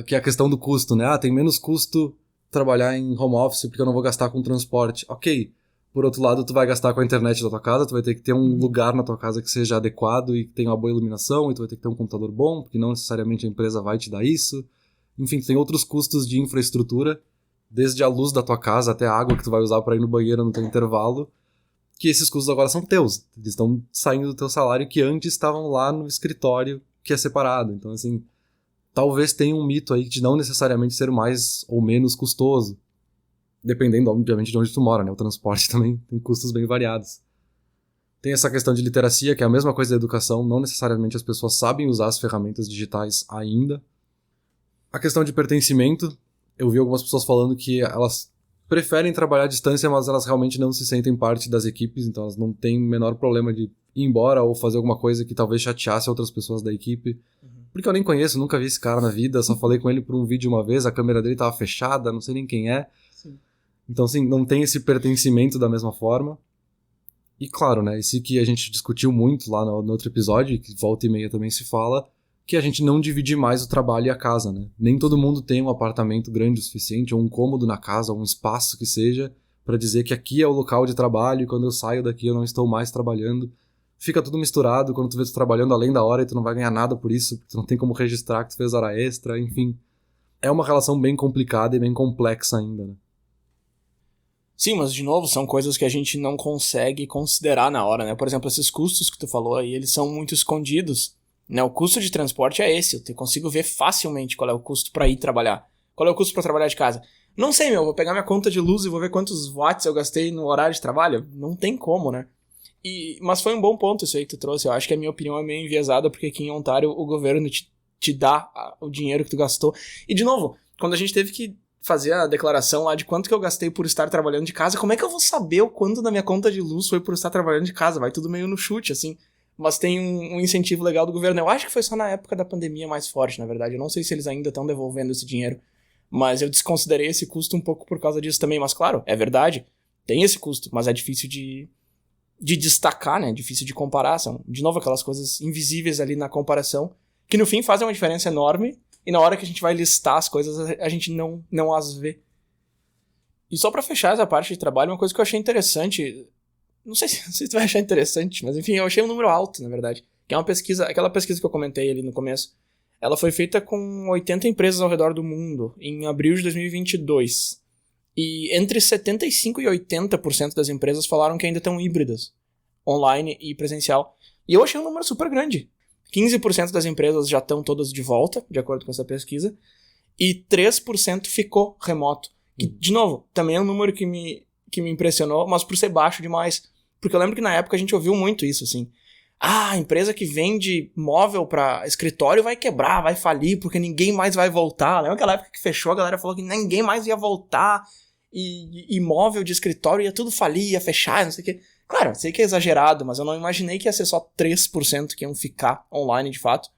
que é a questão do custo, né? Tem menos custo trabalhar em home office porque eu não vou gastar com transporte. Ok, por outro lado, tu vai gastar com a internet da tua casa, tu vai ter que ter um lugar na tua casa que seja adequado e que tenha uma boa iluminação, e tu vai ter que ter um computador bom, porque não necessariamente a empresa vai te dar isso. Enfim, tu tem outros custos de infraestrutura, desde a luz da tua casa até a água que tu vai usar para ir no banheiro no teu intervalo, que esses custos agora são teus. Eles estão saindo do teu salário que antes estavam lá no escritório, que é separado. Então, assim, talvez tenha um mito aí de não necessariamente ser mais ou menos custoso. Dependendo, obviamente, de onde tu mora, né? O transporte também tem custos bem variados. Tem essa questão de literacia, que é a mesma coisa da educação. Não necessariamente as pessoas sabem usar as ferramentas digitais ainda. A questão de pertencimento. Eu vi algumas pessoas falando que elas preferem trabalhar à distância, mas elas realmente não se sentem parte das equipes, então elas não têm o menor problema de ir embora ou fazer alguma coisa que talvez chateasse outras pessoas da equipe. Porque eu nem conheço, nunca vi esse cara na vida, só falei com ele por um vídeo uma vez, a câmera dele tava fechada, não sei nem quem é. Sim. Então, assim, não tem esse pertencimento da mesma forma. E claro, né, esse que a gente discutiu muito lá no outro episódio, que volta e meia também se fala, que a gente não divide mais o trabalho e a casa, né? Nem todo mundo tem um apartamento grande o suficiente, ou um cômodo na casa, ou um espaço que seja, para dizer que aqui é o local de trabalho e quando eu saio daqui eu não estou mais trabalhando. Fica tudo misturado, quando tu vê tu trabalhando além da hora e tu não vai ganhar nada por isso, porque tu não tem como registrar que tu fez hora extra, enfim. É uma relação bem complicada e bem complexa ainda, né? Sim, mas de novo, são coisas que a gente não consegue considerar na hora, né? Por exemplo, esses custos que tu falou aí, eles são muito escondidos. Né, o custo de transporte é esse, eu consigo ver facilmente qual é o custo pra ir trabalhar. Qual é o custo pra trabalhar de casa? Não sei, vou pegar minha conta de luz e vou ver quantos watts eu gastei no horário de trabalho. Não tem como, né? Mas foi um bom ponto isso aí que tu trouxe. Eu acho que a minha opinião é meio enviesada, porque aqui em Ontário o governo te dá o dinheiro que tu gastou. E de novo, quando a gente teve que fazer a declaração lá de quanto que eu gastei por estar trabalhando de casa, como é que eu vou saber o quanto da minha conta de luz foi por estar trabalhando de casa? Vai tudo meio no chute, assim. Mas tem um incentivo legal do governo. Eu acho que foi só na época da pandemia mais forte, na verdade. Eu não sei se eles ainda estão devolvendo esse dinheiro. Mas eu desconsiderei esse custo um pouco por causa disso também. Mas claro, é verdade. Tem esse custo, mas é difícil de destacar, né? Difícil de comparar. São, de novo, aquelas coisas invisíveis ali na comparação, que no fim fazem uma diferença enorme. E na hora que a gente vai listar as coisas, a gente não as vê. E só pra fechar essa parte de trabalho, uma coisa que eu achei interessante... Não sei se tu vai achar interessante, mas enfim, eu achei um número alto, na verdade. Que é uma pesquisa, aquela pesquisa que eu comentei ali no começo. Ela foi feita com 80 empresas ao redor do mundo, em abril de 2022. E entre 75% e 80% das empresas falaram que ainda estão híbridas, online e presencial. E eu achei um número super grande. 15% das empresas já estão todas de volta, de acordo com essa pesquisa, e 3% ficou remoto. Que, de novo, também é um número que me impressionou, mas por ser baixo demais. Porque eu lembro que na época a gente ouviu muito isso, assim. A empresa que vende móvel pra escritório vai quebrar, vai falir, porque ninguém mais vai voltar. Lembra aquela época que fechou, a galera falou que ninguém mais ia voltar, e móvel de escritório ia tudo falir, ia fechar, não sei o quê. Claro, sei que é exagerado, mas eu não imaginei que ia ser só 3% que iam ficar online de fato,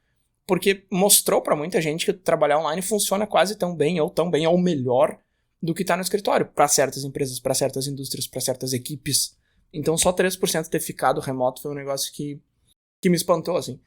porque mostrou pra muita gente que trabalhar online funciona quase tão bem, ou melhor, do que tá no escritório, pra certas empresas, pra certas indústrias, pra certas equipes, Então só 3% ter ficado remoto foi um negócio que me espantou, assim.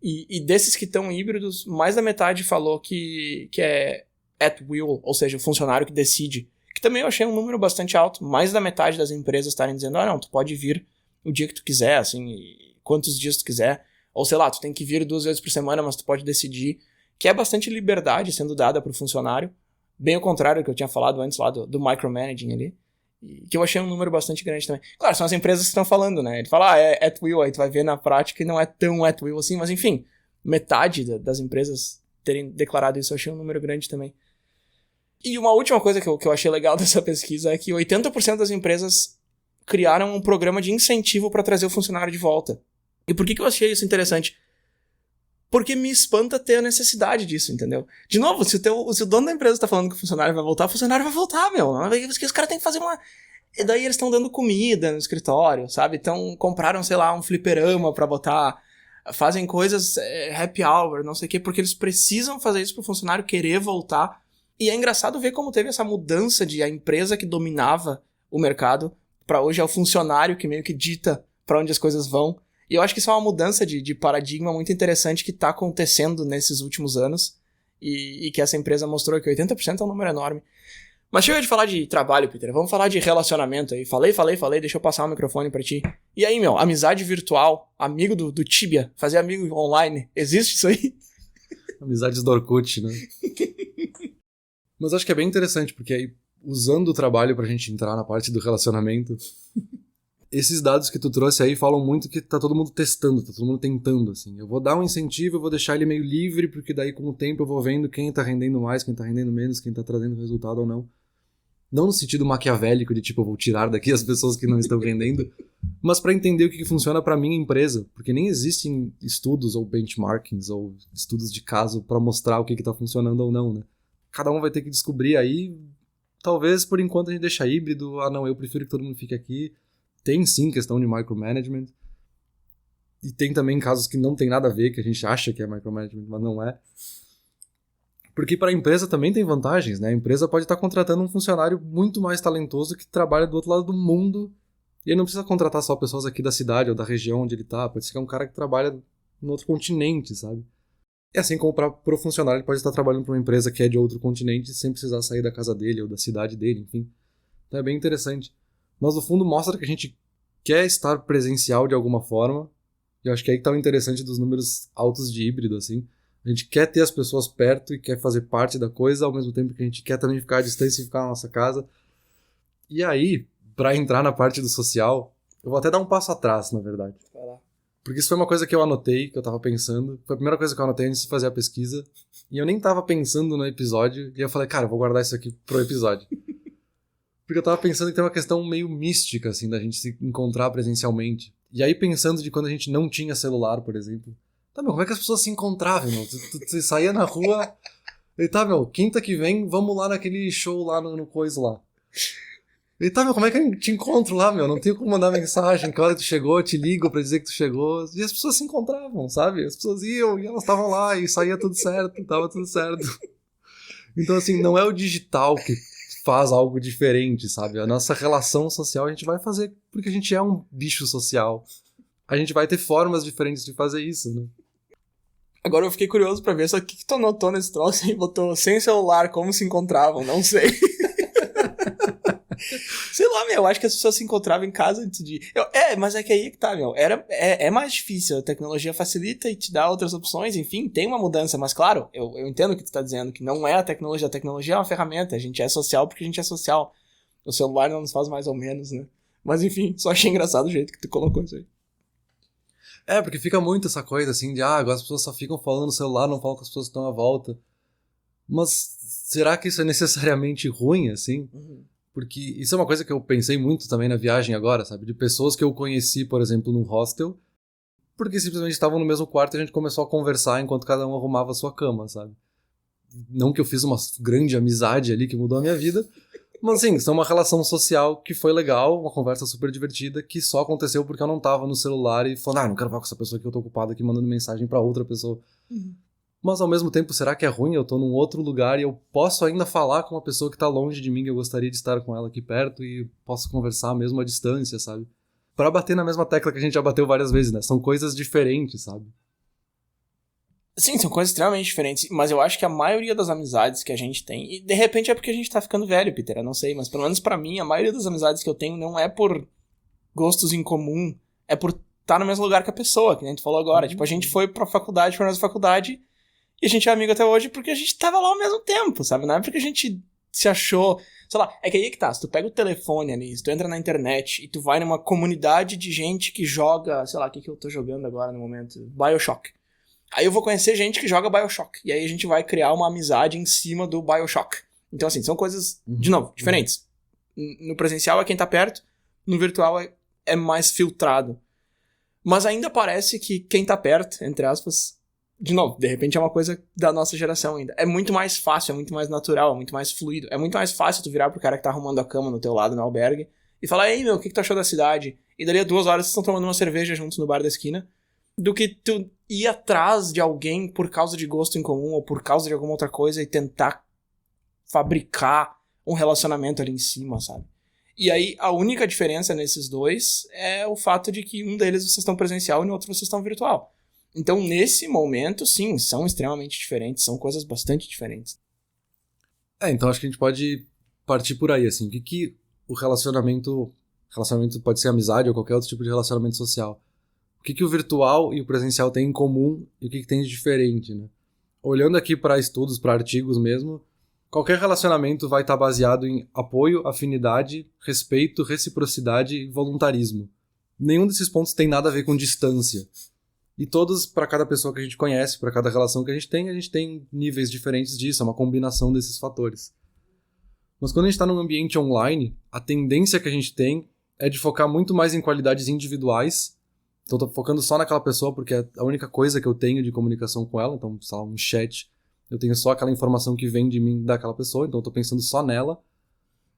E desses que estão híbridos, mais da metade falou que é at will, ou seja, o funcionário que decide. Que também eu achei um número bastante alto. Mais da metade das empresas estarem dizendo, não, tu pode vir o dia que tu quiser, assim, e quantos dias tu quiser. Ou sei lá, tu tem que vir 2 vezes por semana, mas tu pode decidir. Que é bastante liberdade sendo dada pro funcionário. Bem ao contrário do que eu tinha falado antes lá do micromanaging ali. Que eu achei um número bastante grande também. Claro, são as empresas que estão falando, né? Ele fala, é at will, aí tu vai ver na prática e não é tão at will assim, mas enfim, metade das empresas terem declarado isso, eu achei um número grande também. E uma última coisa que eu achei legal dessa pesquisa é que 80% das empresas criaram um programa de incentivo para trazer o funcionário de volta. E por que eu achei isso interessante? Porque me espanta ter a necessidade disso, entendeu? De novo, se o dono da empresa tá falando que o funcionário vai voltar, o funcionário vai voltar, meu. Os caras têm que fazer uma... E daí eles estão dando comida no escritório, sabe? Então compraram, sei lá, um fliperama pra botar... Fazem coisas, happy hour, não sei o quê, porque eles precisam fazer isso pro funcionário querer voltar. E é engraçado ver como teve essa mudança de a empresa que dominava o mercado pra hoje é o funcionário que meio que dita pra onde as coisas vão. E eu acho que isso é uma mudança de paradigma muito interessante que está acontecendo nesses últimos anos e que essa empresa mostrou que 80% é um número enorme. Mas chega de falar de trabalho, Peter. Vamos falar de relacionamento aí. Falei. Deixa eu passar o microfone pra ti. E aí, meu, amizade virtual, amigo do Tibia, fazer amigo online. Existe isso aí? Amizades do Orkut, né? Mas acho que é bem interessante, porque aí, usando o trabalho pra gente entrar na parte do relacionamento... Esses dados que tu trouxe aí falam muito que tá todo mundo testando, tá todo mundo tentando, assim. Eu vou dar um incentivo, eu vou deixar ele meio livre, porque daí com o tempo eu vou vendo quem tá rendendo mais, quem tá rendendo menos, quem tá trazendo resultado ou não. Não no sentido maquiavélico de tipo, eu vou tirar daqui as pessoas que não estão rendendo, mas para entender o que funciona para minha empresa, porque nem existem estudos ou benchmarkings ou estudos de caso para mostrar o que tá funcionando ou não, né? Cada um vai ter que descobrir aí, talvez por enquanto a gente deixa híbrido, não, eu prefiro que todo mundo fique aqui. Tem sim questão de micromanagement. E tem também casos que não tem nada a ver, que a gente acha que é micromanagement, mas não é. Porque para a empresa também tem vantagens, né? A empresa pode estar contratando um funcionário muito mais talentoso que trabalha do outro lado do mundo. E ele não precisa contratar só pessoas aqui da cidade ou da região onde ele está. Pode ser que é um cara que trabalha no outro continente, sabe? E assim como para o funcionário, ele pode estar trabalhando para uma empresa que é de outro continente sem precisar sair da casa dele ou da cidade dele, enfim. Então é bem interessante. Mas no fundo mostra que a gente quer estar presencial de alguma forma. E eu acho que aí que tá o interessante dos números altos de híbrido, assim. A gente quer ter as pessoas perto e quer fazer parte da coisa, ao mesmo tempo que a gente quer também ficar à distância e ficar na nossa casa. E aí, pra entrar na parte do social, eu vou até dar um passo atrás, na verdade. Porque isso foi uma coisa que eu anotei, que eu tava pensando. Foi a primeira coisa que eu anotei antes de fazer a pesquisa. E eu nem tava pensando no episódio. E eu falei, cara, eu vou guardar isso aqui pro episódio. Porque eu tava pensando que tem uma questão meio mística, assim, da gente se encontrar presencialmente. E aí pensando de quando a gente não tinha celular, por exemplo. Tá, meu, como é que as pessoas se encontravam, meu? Tu saía na rua... E tá, meu, quinta que vem, vamos lá naquele show lá no coisa lá. E tá, meu, como é que eu te encontro lá, meu? Não tenho como mandar mensagem, que hora tu chegou, eu te ligo pra dizer que tu chegou. E as pessoas se encontravam, sabe? As pessoas iam e elas estavam lá e saía tudo certo, tava tudo certo. Então, assim, não é o digital que faz algo diferente, sabe? A nossa relação social a gente vai fazer porque a gente é um bicho social. A gente vai ter formas diferentes de fazer isso, né? Agora eu fiquei curioso pra ver só o que tu anotou nesse troço e botou sem celular, como se encontravam, não sei. Sei lá, meu, eu acho que as pessoas se encontravam em casa antes de... mas é que aí que tá, meu, é mais difícil, a tecnologia facilita e te dá outras opções, enfim, tem uma mudança, mas claro, eu entendo o que tu tá dizendo, que não é a tecnologia é uma ferramenta, a gente é social porque a gente é social, o celular não nos faz mais ou menos, né, mas enfim, só achei engraçado o jeito que tu colocou isso aí. Porque fica muito essa coisa assim de, agora as pessoas só ficam falando no celular, não falam com as pessoas que estão à volta, mas será que isso é necessariamente ruim, assim? Porque isso é uma coisa que eu pensei muito também na viagem agora, sabe? De pessoas que eu conheci, por exemplo, num hostel, porque simplesmente estavam no mesmo quarto e a gente começou a conversar enquanto cada um arrumava a sua cama, sabe? Não que eu fiz uma grande amizade ali que mudou a minha vida, mas assim, isso é uma relação social que foi legal, uma conversa super divertida, que só aconteceu porque eu não tava no celular e falando, não quero falar com essa pessoa que eu tô ocupado aqui mandando mensagem pra outra pessoa. Mas ao mesmo tempo, será que é ruim? Eu tô num outro lugar e eu posso ainda falar com uma pessoa que tá longe de mim, que eu gostaria de estar com ela aqui perto e posso conversar mesmo à distância, sabe? pra bater na mesma tecla que a gente já bateu várias vezes, né? São coisas diferentes, sabe? Sim, são coisas extremamente diferentes, mas eu acho que a maioria das amizades que a gente tem, e de repente é porque a gente tá ficando velho, Peter, eu não sei, mas pelo menos pra mim, a maioria das amizades que eu tenho não é por gostos em comum, é por estar no mesmo lugar que a pessoa, que a gente falou agora. Tipo, a gente foi pra mesma faculdade, e a gente é amigo até hoje porque a gente tava lá ao mesmo tempo, sabe? Não é porque a gente se achou... Sei lá, é que aí que tá, se tu pega o telefone ali, se tu entra na internet e tu vai numa comunidade de gente que joga, sei lá, o que eu tô jogando agora no momento? BioShock. Aí eu vou conhecer gente que joga BioShock. E aí a gente vai criar uma amizade em cima do BioShock. Então, assim, são coisas, de novo, diferentes. No presencial é quem tá perto, no virtual é mais filtrado. Mas ainda parece que quem tá perto, entre aspas, de novo, de repente é uma coisa da nossa geração ainda. É muito mais fácil, é muito mais natural, é muito mais fluido. É muito mais fácil tu virar pro cara que tá arrumando a cama no teu lado no albergue e falar, ei meu, o que tu achou da cidade? E dali a 2 horas vocês estão tomando uma cerveja juntos no bar da esquina, do que tu ir atrás de alguém por causa de gosto em comum ou por causa de alguma outra coisa e tentar fabricar um relacionamento ali em cima, sabe? E aí, a única diferença nesses dois é o fato de que um deles vocês estão presencial e no outro vocês estão virtual. Então, nesse momento, sim, são extremamente diferentes, são coisas bastante diferentes. Então acho que a gente pode partir por aí, assim. O que o relacionamento pode ser amizade ou qualquer outro tipo de relacionamento social. O que o virtual e o presencial têm em comum e o que tem de diferente, né? Olhando aqui para estudos, para artigos mesmo, qualquer relacionamento vai estar baseado em apoio, afinidade, respeito, reciprocidade e voluntarismo. Nenhum desses pontos tem nada a ver com distância. E todos, para cada pessoa que a gente conhece, para cada relação que a gente tem níveis diferentes disso, é uma combinação desses fatores. Mas quando a gente está num ambiente online, a tendência que a gente tem é de focar muito mais em qualidades individuais. Então eu tô focando só naquela pessoa porque é a única coisa que eu tenho de comunicação com ela. Então, sei lá, um chat, eu tenho só aquela informação que vem de mim daquela pessoa, então eu tô pensando só nela.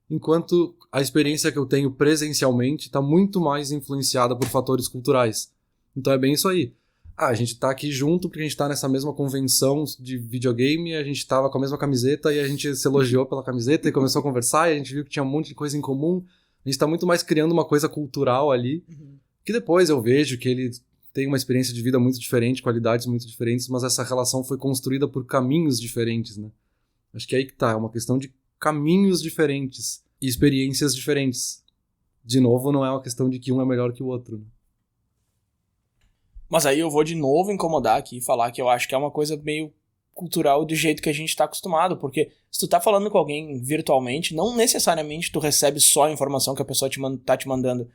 Enquanto a experiência que eu tenho presencialmente está muito mais influenciada por fatores culturais. Então é bem isso aí. A gente tá aqui junto porque a gente tá nessa mesma convenção de videogame, a gente tava com a mesma camiseta e a gente se elogiou pela camiseta e começou a conversar e a gente viu que tinha um monte de coisa em comum. A gente tá muito mais criando uma coisa cultural ali, que depois eu vejo que ele tem uma experiência de vida muito diferente, qualidades muito diferentes, mas essa relação foi construída por caminhos diferentes, né? Acho que é aí que tá, é uma questão de caminhos diferentes e experiências diferentes. De novo, não é uma questão de que um é melhor que o outro, né? Mas aí eu vou de novo incomodar aqui e falar que eu acho que é uma coisa meio cultural do jeito que a gente tá acostumado, porque se tu tá falando com alguém virtualmente, não necessariamente tu recebe só a informação que a pessoa tá te mandando.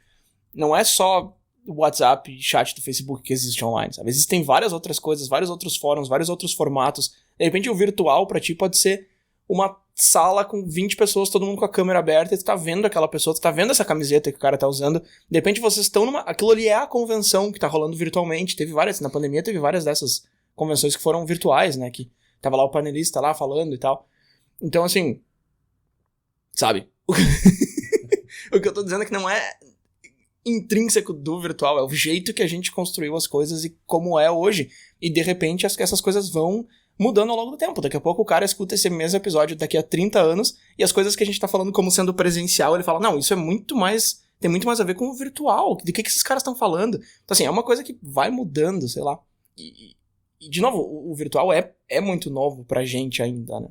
Não é só o WhatsApp e chat do Facebook que existe online, sabe? Existem várias outras coisas, vários outros fóruns, vários outros formatos. De repente o virtual pra ti pode ser uma sala com 20 pessoas, todo mundo com a câmera aberta, e tu tá vendo aquela pessoa, tu tá vendo essa camiseta que o cara tá usando. De repente vocês estão numa... Aquilo ali é a convenção que tá rolando virtualmente. Teve várias, na pandemia teve várias dessas convenções que foram virtuais, né? Que tava lá o painelista lá falando e tal. Então, assim... Sabe? O que eu tô dizendo é que não é intrínseco do virtual, é o jeito que a gente construiu as coisas e como é hoje. E de repente essas coisas vão mudando ao longo do tempo. Daqui a pouco o cara escuta esse mesmo episódio daqui a 30 anos e as coisas que a gente tá falando como sendo presencial, ele fala, não, isso é muito mais... Tem muito mais a ver com o virtual. De que esses caras estão falando? Então, assim, é uma coisa que vai mudando, sei lá. E de novo, o virtual é muito novo pra gente ainda, né?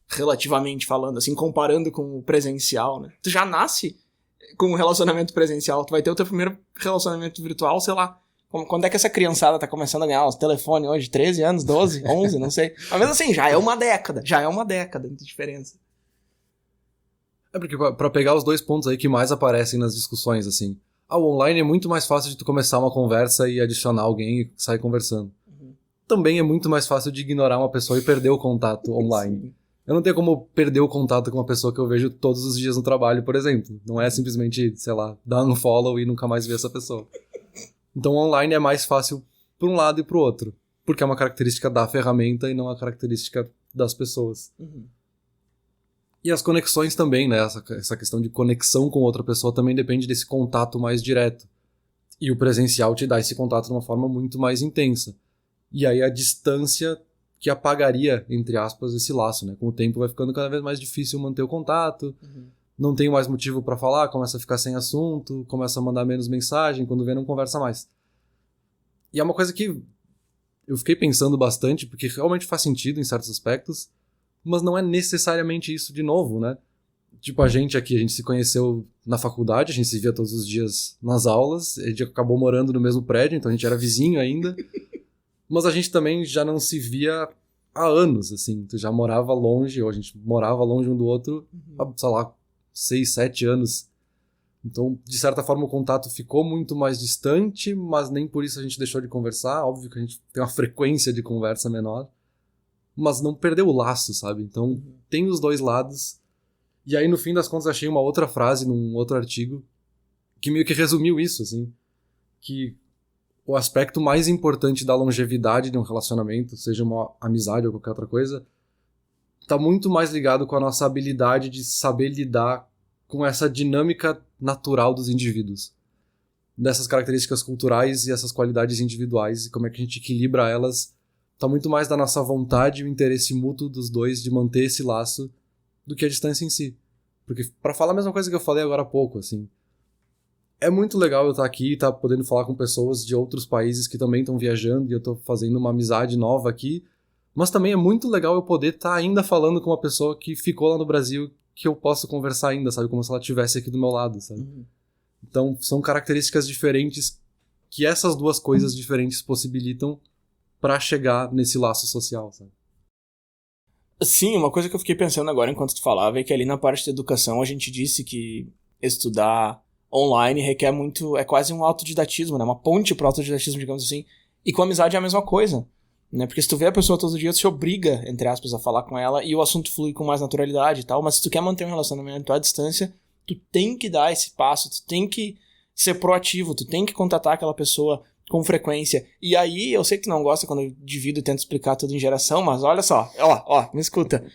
Relativamente falando, assim, comparando com o presencial, né? Tu já nasce com um relacionamento presencial, tu vai ter o teu primeiro relacionamento virtual, sei lá. Quando é que essa criançada tá começando a ganhar os telefones hoje? 13 anos, 12, 11, não sei. Mas mesmo assim, já é uma década de diferença. É porque pra pegar os dois pontos aí que mais aparecem nas discussões, assim. O online é muito mais fácil de tu começar uma conversa e adicionar alguém e sair conversando. Também é muito mais fácil de ignorar uma pessoa e perder o contato online. Sim. Eu não tenho como perder o contato com uma pessoa que eu vejo todos os dias no trabalho, por exemplo. Não é simplesmente, sei lá, dar um follow e nunca mais ver essa pessoa. Então online é mais fácil por um lado e pro outro. Porque é uma característica da ferramenta e não uma característica das pessoas. E as conexões também, né? Essa questão de conexão com outra pessoa também depende desse contato mais direto. E o presencial te dá esse contato de uma forma muito mais intensa. E aí a distância que apagaria, entre aspas, esse laço, né? Com o tempo vai ficando cada vez mais difícil manter o contato. não tenho mais motivo pra falar, começa a ficar sem assunto, começa a mandar menos mensagem, quando vê não conversa mais. E é uma coisa que eu fiquei pensando bastante, porque realmente faz sentido em certos aspectos, mas não é necessariamente isso de novo, né? Tipo, a gente aqui, a gente se conheceu na faculdade, a gente se via todos os dias nas aulas, a gente acabou morando no mesmo prédio, então a gente era vizinho ainda, mas a gente também já não se via há anos, assim, tu já morava longe, ou a gente morava longe um do outro, há, sei lá, 6, 7 anos. Então, de certa forma, o contato ficou muito mais distante, mas nem por isso a gente deixou de conversar. Óbvio que a gente tem uma frequência de conversa menor, mas não perdeu o laço, sabe? Então, tem os dois lados. E aí, no fim das contas, achei uma outra frase num outro artigo que meio que resumiu isso, assim, que o aspecto mais importante da longevidade de um relacionamento, seja uma amizade ou qualquer outra coisa, tá muito mais ligado com a nossa habilidade de saber lidar com essa dinâmica natural dos indivíduos. Dessas características culturais e essas qualidades individuais, e como é que a gente equilibra elas, tá muito mais da nossa vontade e o interesse mútuo dos dois de manter esse laço do que a distância em si. Porque, pra falar a mesma coisa que eu falei agora há pouco, assim, é muito legal eu estar aqui e estar podendo falar com pessoas de outros países que também estão viajando e eu tô fazendo uma amizade nova aqui, mas também é muito legal eu poder estar ainda falando com uma pessoa que ficou lá no Brasil, que eu posso conversar ainda, sabe? Como se ela estivesse aqui do meu lado, sabe? Então, são características diferentes que essas duas coisas diferentes possibilitam pra chegar nesse laço social, sabe? Sim, uma coisa que eu fiquei pensando agora enquanto tu falava é que ali na parte da educação a gente disse que estudar online requer muito, é quase um autodidatismo, né? Uma ponte pro autodidatismo, digamos assim. E com amizade é a mesma coisa, né? Porque se tu vê a pessoa todos os dias, tu te obriga, entre aspas, a falar com ela e o assunto flui com mais naturalidade e tal, mas se tu quer manter um relacionamento à distância, tu tem que dar esse passo, tu tem que ser proativo, tu tem que contatar aquela pessoa com frequência. E aí, eu sei que tu não gosta quando eu divido e tento explicar tudo em geração, mas olha só, me escuta.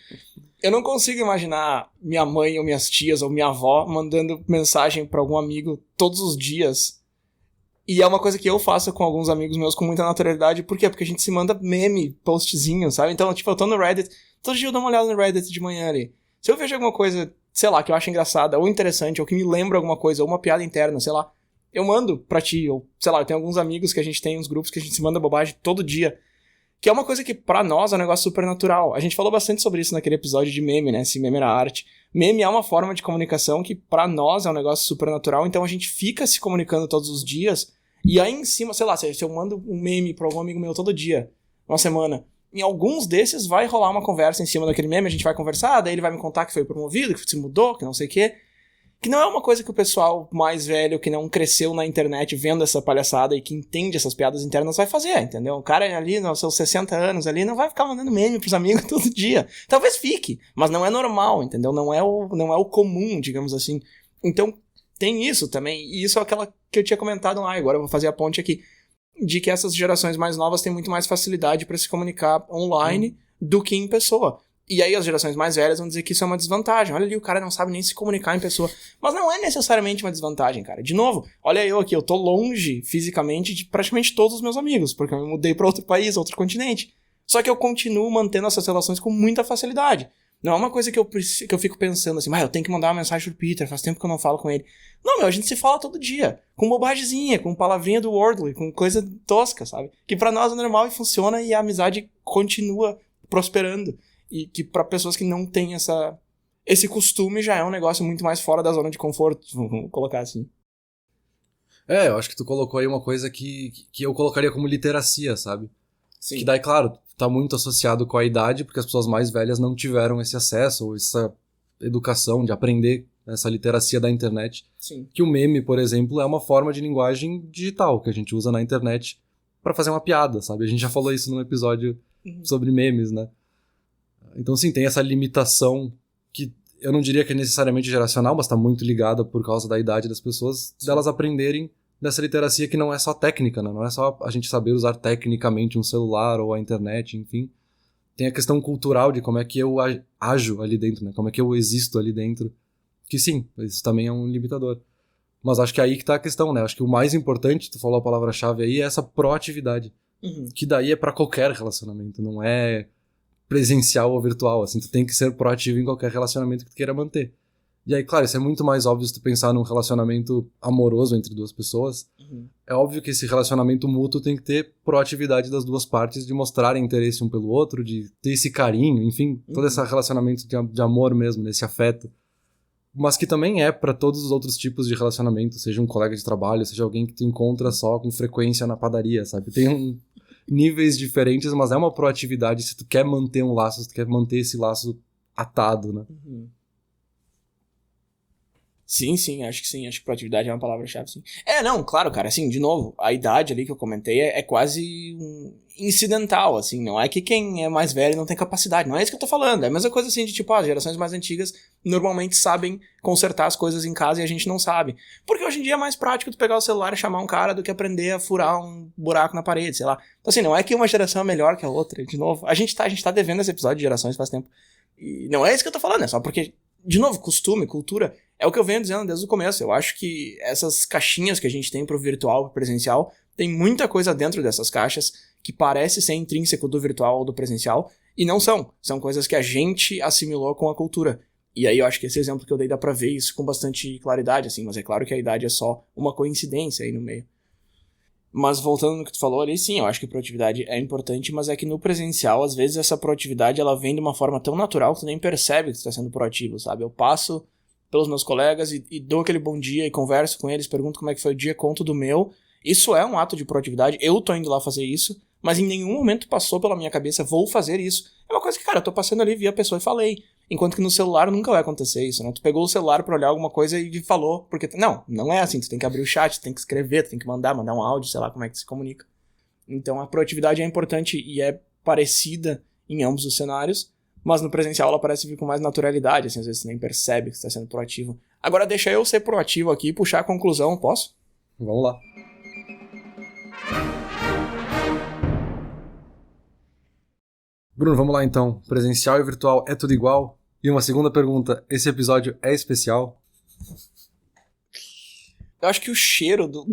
Eu não consigo imaginar minha mãe ou minhas tias ou minha avó mandando mensagem pra algum amigo todos os dias. E é uma coisa que eu faço com alguns amigos meus com muita naturalidade. Por quê? Porque a gente se manda meme, postzinho, sabe? Então, tipo, eu tô no Reddit, todo dia eu dou uma olhada no Reddit de manhã ali. Se eu vejo alguma coisa, sei lá, que eu acho engraçada ou interessante, ou que me lembra alguma coisa, ou uma piada interna, sei lá, eu mando pra ti, ou sei lá, eu tenho alguns amigos que a gente tem, uns grupos que a gente se manda bobagem todo dia. Que é uma coisa que pra nós é um negócio super natural. A gente falou bastante sobre isso naquele episódio de meme, né? Se meme era arte. Meme é uma forma de comunicação que pra nós é um negócio super natural, então a gente fica se comunicando todos os dias. E aí em cima, sei lá, se eu mando um meme pra algum amigo meu todo dia, uma semana, em alguns desses vai rolar uma conversa em cima daquele meme, a gente vai conversar, daí ele vai me contar que foi promovido, que se mudou, que não sei o quê. Que não é uma coisa que o pessoal mais velho, que não cresceu na internet vendo essa palhaçada e que entende essas piadas internas vai fazer, entendeu? O cara ali, nos seus 60 anos ali, não vai ficar mandando meme pros amigos todo dia. Talvez fique, mas não é normal, entendeu? Não é o comum, digamos assim. Então, tem isso também. E isso é aquela que eu tinha comentado lá, agora eu vou fazer a ponte aqui. De que essas gerações mais novas têm muito mais facilidade para se comunicar online do que em pessoa. E aí as gerações mais velhas vão dizer que isso é uma desvantagem. Olha ali, o cara não sabe nem se comunicar em pessoa. Mas não é necessariamente uma desvantagem, cara. De novo, olha eu aqui, eu tô longe fisicamente de praticamente todos os meus amigos, porque eu me mudei pra outro país, outro continente. Só que eu continuo mantendo essas relações com muita facilidade. Não é uma coisa que eu fico pensando assim, eu tenho que mandar uma mensagem pro Peter, faz tempo que eu não falo com ele. Não, meu, a gente se fala todo dia. Com bobagemzinha, com palavrinha do Wordly, com coisa tosca, sabe? Que pra nós é normal e funciona e a amizade continua prosperando. E que pra pessoas que não têm esse costume já é um negócio muito mais fora da zona de conforto, vamos colocar assim. Eu acho que tu colocou aí uma coisa que eu colocaria como literacia, sabe? Sim. Que daí, claro, tá muito associado com a idade, porque as pessoas mais velhas não tiveram esse acesso ou essa educação de aprender essa literacia da internet. Sim. Que o meme, por exemplo, é uma forma de linguagem digital que a gente usa na internet pra fazer uma piada, sabe? A gente já falou isso num episódio sobre memes, né? Então, sim, tem essa limitação que eu não diria que é necessariamente geracional, mas tá muito ligada por causa da idade das pessoas, delas aprenderem dessa literacia que não é só técnica, né? Não é só a gente saber usar tecnicamente um celular ou a internet, enfim. Tem a questão cultural de como é que eu ajo ali dentro, né? Como é que eu existo ali dentro. Que sim, isso também é um limitador. Mas acho que é aí que tá a questão, né? Acho que o mais importante, tu falou a palavra-chave aí, é essa proatividade. Que daí é pra qualquer relacionamento, não é presencial ou virtual, assim, tu tem que ser proativo em qualquer relacionamento que tu queira manter. E aí, claro, isso é muito mais óbvio se tu pensar num relacionamento amoroso entre duas pessoas. É óbvio que esse relacionamento mútuo tem que ter proatividade das duas partes, de mostrarem interesse um pelo outro, de ter esse carinho, enfim, todo esse relacionamento de amor mesmo, desse afeto. Mas que também é pra todos os outros tipos de relacionamento, seja um colega de trabalho, seja alguém que tu encontra só com frequência na padaria, sabe? Tem níveis diferentes, mas é uma proatividade se tu quer manter um laço, se tu quer manter esse laço atado, né? Sim, acho que sim. Acho que proatividade é uma palavra-chave, sim. Não, claro, cara, assim, de novo, a idade ali que eu comentei é quase incidental, assim, não é que quem é mais velho não tem capacidade, não é isso que eu tô falando, é a mesma coisa assim de tipo, as gerações mais antigas normalmente sabem consertar as coisas em casa e a gente não sabe. Porque hoje em dia é mais prático tu pegar o celular e chamar um cara do que aprender a furar um buraco na parede, sei lá. Então assim, não é que uma geração é melhor que a outra, de novo, a gente tá devendo esse episódio de gerações faz tempo. E não é isso que eu tô falando, é só porque, de novo, costume, cultura, é o que eu venho dizendo desde o começo. Eu acho que essas caixinhas que a gente tem pro virtual, pro presencial, tem muita coisa dentro dessas caixas que parece ser intrínseco do virtual ou do presencial, e não são. São coisas que a gente assimilou com a cultura. E aí eu acho que esse exemplo que eu dei dá pra ver isso com bastante claridade, assim, mas é claro que a idade é só uma coincidência aí no meio. Mas voltando no que tu falou ali, sim, eu acho que proatividade é importante, mas é que no presencial, às vezes, essa proatividade, ela vem de uma forma tão natural que tu nem percebe que tu tá sendo proativo, sabe? Eu passo pelos meus colegas e dou aquele bom dia e converso com eles, pergunto como é que foi o dia, conto do meu. Isso é um ato de proatividade, eu tô indo lá fazer isso, mas em nenhum momento passou pela minha cabeça, vou fazer isso. É uma coisa que, cara, eu tô passando ali, vi a pessoa e falei. Enquanto que no celular nunca vai acontecer isso, né? Tu pegou o celular pra olhar alguma coisa e falou, porque... Não é assim, tu tem que abrir o chat, tu tem que escrever, tu tem que mandar um áudio, sei lá como é que se comunica. Então a proatividade é importante e é parecida em ambos os cenários, mas no presencial ela parece vir com mais naturalidade, assim, às vezes você nem percebe que você tá sendo proativo. Agora deixa eu ser proativo aqui e puxar a conclusão, posso? Vamos lá. Bruno, vamos lá então. Presencial e virtual é tudo igual? E uma segunda pergunta, esse episódio é especial? Eu acho que o cheiro do...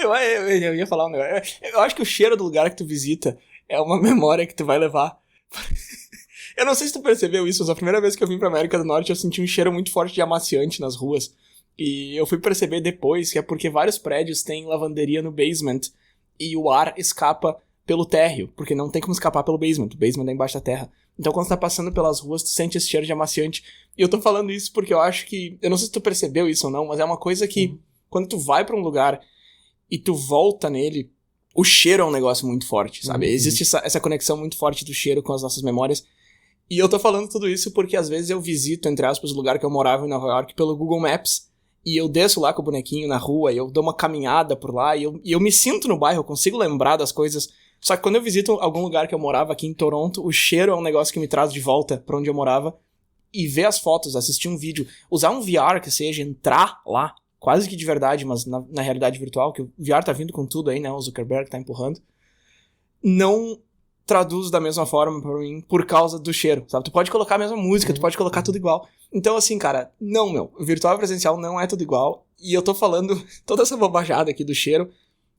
eu ia falar um negócio. Eu acho que o cheiro do lugar que tu visita é uma memória que tu vai levar. Eu não sei se tu percebeu isso, mas a primeira vez que eu vim pra América do Norte eu senti um cheiro muito forte de amaciante nas ruas. E eu fui perceber depois que é porque vários prédios têm lavanderia no basement e o ar escapa pelo térreo, porque não tem como escapar pelo basement. O basement é embaixo da terra. Então quando você tá passando pelas ruas, tu sente esse cheiro de amaciante. E eu tô falando isso porque eu acho que... Eu não sei se tu percebeu isso ou não, mas é uma coisa que quando tu vai pra um lugar e tu volta nele, o cheiro é um negócio muito forte, sabe? Existe essa conexão muito forte do cheiro com as nossas memórias. E eu tô falando tudo isso porque às vezes eu visito, entre aspas, o lugar que eu morava em Nova York pelo Google Maps, e eu desço lá com o bonequinho na rua, e eu dou uma caminhada por lá, e eu me sinto no bairro, eu consigo lembrar das coisas. Só que quando eu visito algum lugar que eu morava aqui em Toronto, o cheiro é um negócio que me traz de volta pra onde eu morava, e ver as fotos, assistir um vídeo, usar um VR, que seja, entrar lá, quase que de verdade, mas na realidade virtual, que o VR tá vindo com tudo aí, né, o Zuckerberg tá empurrando, não traduz da mesma forma pra mim por causa do cheiro, sabe? Tu pode colocar a mesma música, tu pode colocar tudo igual. Então, assim, cara, não, virtual e presencial não é tudo igual, e eu tô falando toda essa bobajada aqui do cheiro,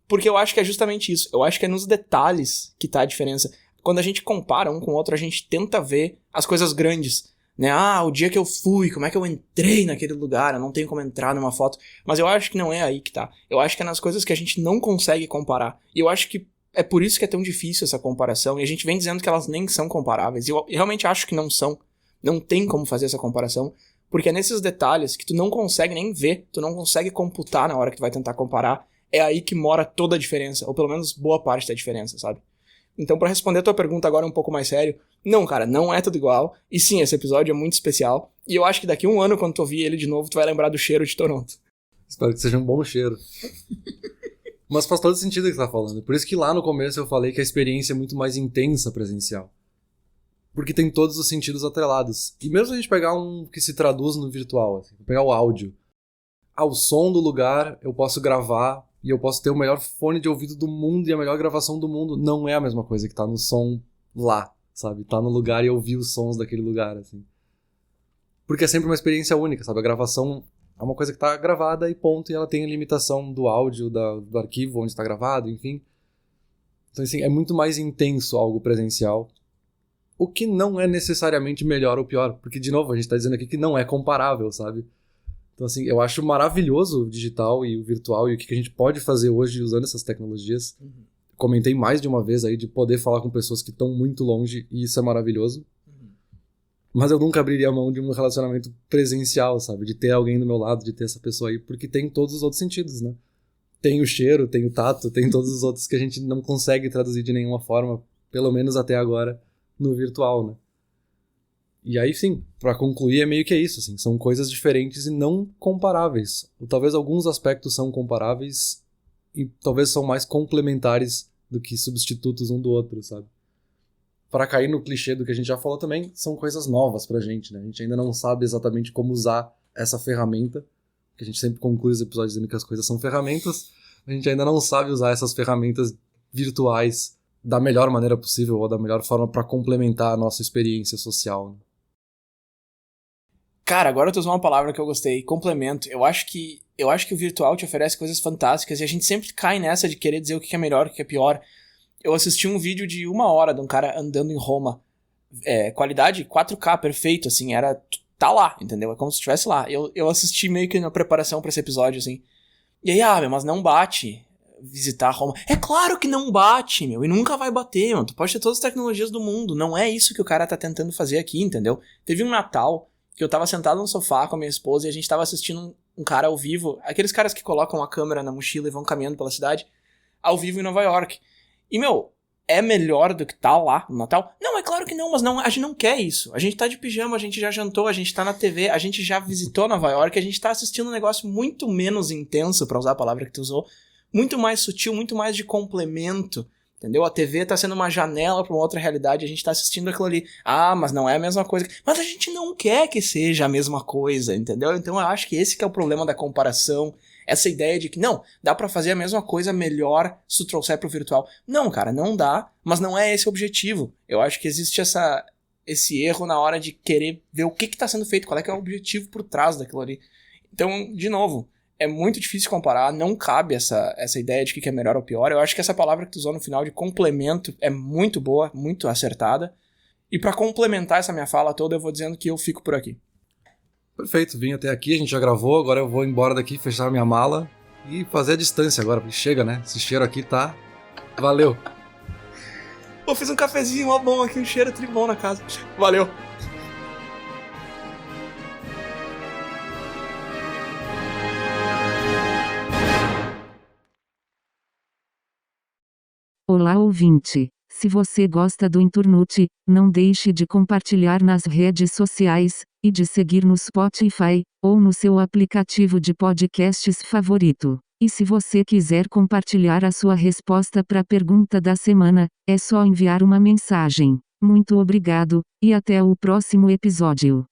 porque eu acho que é justamente isso. Eu acho que é nos detalhes que tá a diferença. Quando a gente compara um com o outro, a gente tenta ver as coisas grandes, né? O dia que eu fui, como é que eu entrei naquele lugar, eu não tenho como entrar numa foto. Mas eu acho que não é aí que tá. Eu acho que é nas coisas que a gente não consegue comparar. E eu acho que é por isso que é tão difícil essa comparação. E a gente vem dizendo que elas nem são comparáveis. E eu realmente acho que não são. Não tem como fazer essa comparação. Porque é nesses detalhes que tu não consegue nem ver, tu não consegue computar na hora que tu vai tentar comparar. É aí que mora toda a diferença. Ou pelo menos boa parte da diferença, sabe? Então, pra responder a tua pergunta agora um pouco mais sério, não, cara, não é tudo igual. E sim, esse episódio é muito especial. E eu acho que daqui a um ano, quando tu ouvir ele de novo, tu vai lembrar do cheiro de Toronto. Espero que seja um bom cheiro. Mas faz todo sentido o que você tá falando. Por isso que lá no começo eu falei que a experiência é muito mais intensa presencial. Porque tem todos os sentidos atrelados. E mesmo se a gente pegar um que se traduz no virtual, assim, pegar o áudio. O som do lugar eu posso gravar e eu posso ter o melhor fone de ouvido do mundo e a melhor gravação do mundo. Não é a mesma coisa que tá no som lá, sabe? Tá no lugar e ouvir os sons daquele lugar, assim. Porque é sempre uma experiência única, sabe? A gravação é uma coisa que tá gravada e ponto, e ela tem a limitação do áudio, do arquivo onde está gravado, enfim. Então, assim, é muito mais intenso algo presencial. o que não é necessariamente melhor ou pior, porque, de novo, a gente tá dizendo aqui que não é comparável, sabe? Então, assim, eu acho maravilhoso o digital e o virtual e o que a gente pode fazer hoje usando essas tecnologias. Comentei mais de uma vez aí de poder falar com pessoas que estão muito longe, e isso é maravilhoso. Mas eu nunca abriria a mão de um relacionamento presencial, sabe? De ter alguém do meu lado, de ter essa pessoa aí, porque tem todos os outros sentidos, né? Tem o cheiro, tem o tato, tem todos os outros que a gente não consegue traduzir de nenhuma forma, pelo menos até agora, no virtual, né? E aí, sim, pra concluir, é meio que isso, assim, são coisas diferentes e não comparáveis. Ou talvez alguns aspectos são comparáveis e talvez são mais complementares do que substitutos um do outro, sabe? Para cair no clichê do que a gente já falou também, são coisas novas pra gente, né? A gente ainda não sabe exatamente como usar essa ferramenta, que a gente sempre conclui os episódios dizendo que as coisas são ferramentas, a gente ainda não sabe usar essas ferramentas virtuais da melhor maneira possível ou da melhor forma para complementar a nossa experiência social, né? Cara, agora tu usou uma palavra que eu gostei, complemento. Eu acho que o virtual te oferece coisas fantásticas e a gente sempre cai nessa de querer dizer o que é melhor, o que é pior. Eu assisti um vídeo de 1 hora de um cara andando em Roma. Qualidade 4K, perfeito, assim, tá lá, entendeu? É como se estivesse lá. Eu assisti meio que na preparação pra esse episódio, assim. E aí, mas não bate visitar Roma. É claro que não bate, meu, e nunca vai bater, meu. Tu pode ter todas as tecnologias do mundo. Não é isso que o cara tá tentando fazer aqui, entendeu? Teve um Natal que eu tava sentado no sofá com a minha esposa e a gente tava assistindo um cara ao vivo. Aqueles caras que colocam a câmera na mochila e vão caminhando pela cidade. Ao vivo em Nova York. E, meu, é melhor do que tá lá no Natal? Não, é claro que não, mas não, a gente não quer isso. A gente tá de pijama, a gente já jantou, a gente tá na TV, a gente já visitou Nova York, a gente tá assistindo um negócio muito menos intenso, pra usar a palavra que tu usou, muito mais sutil, muito mais de complemento, entendeu? A TV tá sendo uma janela pra uma outra realidade, a gente tá assistindo aquilo ali. Ah, mas não é a mesma coisa. Mas a gente não quer que seja a mesma coisa, entendeu? Então eu acho que esse que é o problema da comparação. Essa ideia de que, não, dá pra fazer a mesma coisa melhor se tu trouxer pro virtual. Não, cara, não dá, mas não é esse o objetivo. Eu acho que existe esse erro na hora de querer ver o que tá sendo feito, qual é que é o objetivo por trás daquilo ali. Então, de novo, é muito difícil comparar, não cabe essa ideia de que é melhor ou pior. Eu acho que essa palavra que tu usou no final de complemento é muito boa, muito acertada. E pra complementar essa minha fala toda, eu vou dizendo que eu fico por aqui. Perfeito, vim até aqui, a gente já gravou, agora eu vou embora daqui, fechar minha mala e fazer a distância agora, porque chega, né? Esse cheiro aqui tá... Valeu! Pô, fiz um cafezinho mó bom aqui, um cheiro tribom na casa. Valeu! Olá, ouvinte! Se você gosta do Inturnute, não deixe de compartilhar nas redes sociais, e de seguir no Spotify, ou no seu aplicativo de podcasts favorito. E se você quiser compartilhar a sua resposta para a pergunta da semana, é só enviar uma mensagem. Muito obrigado, e até o próximo episódio.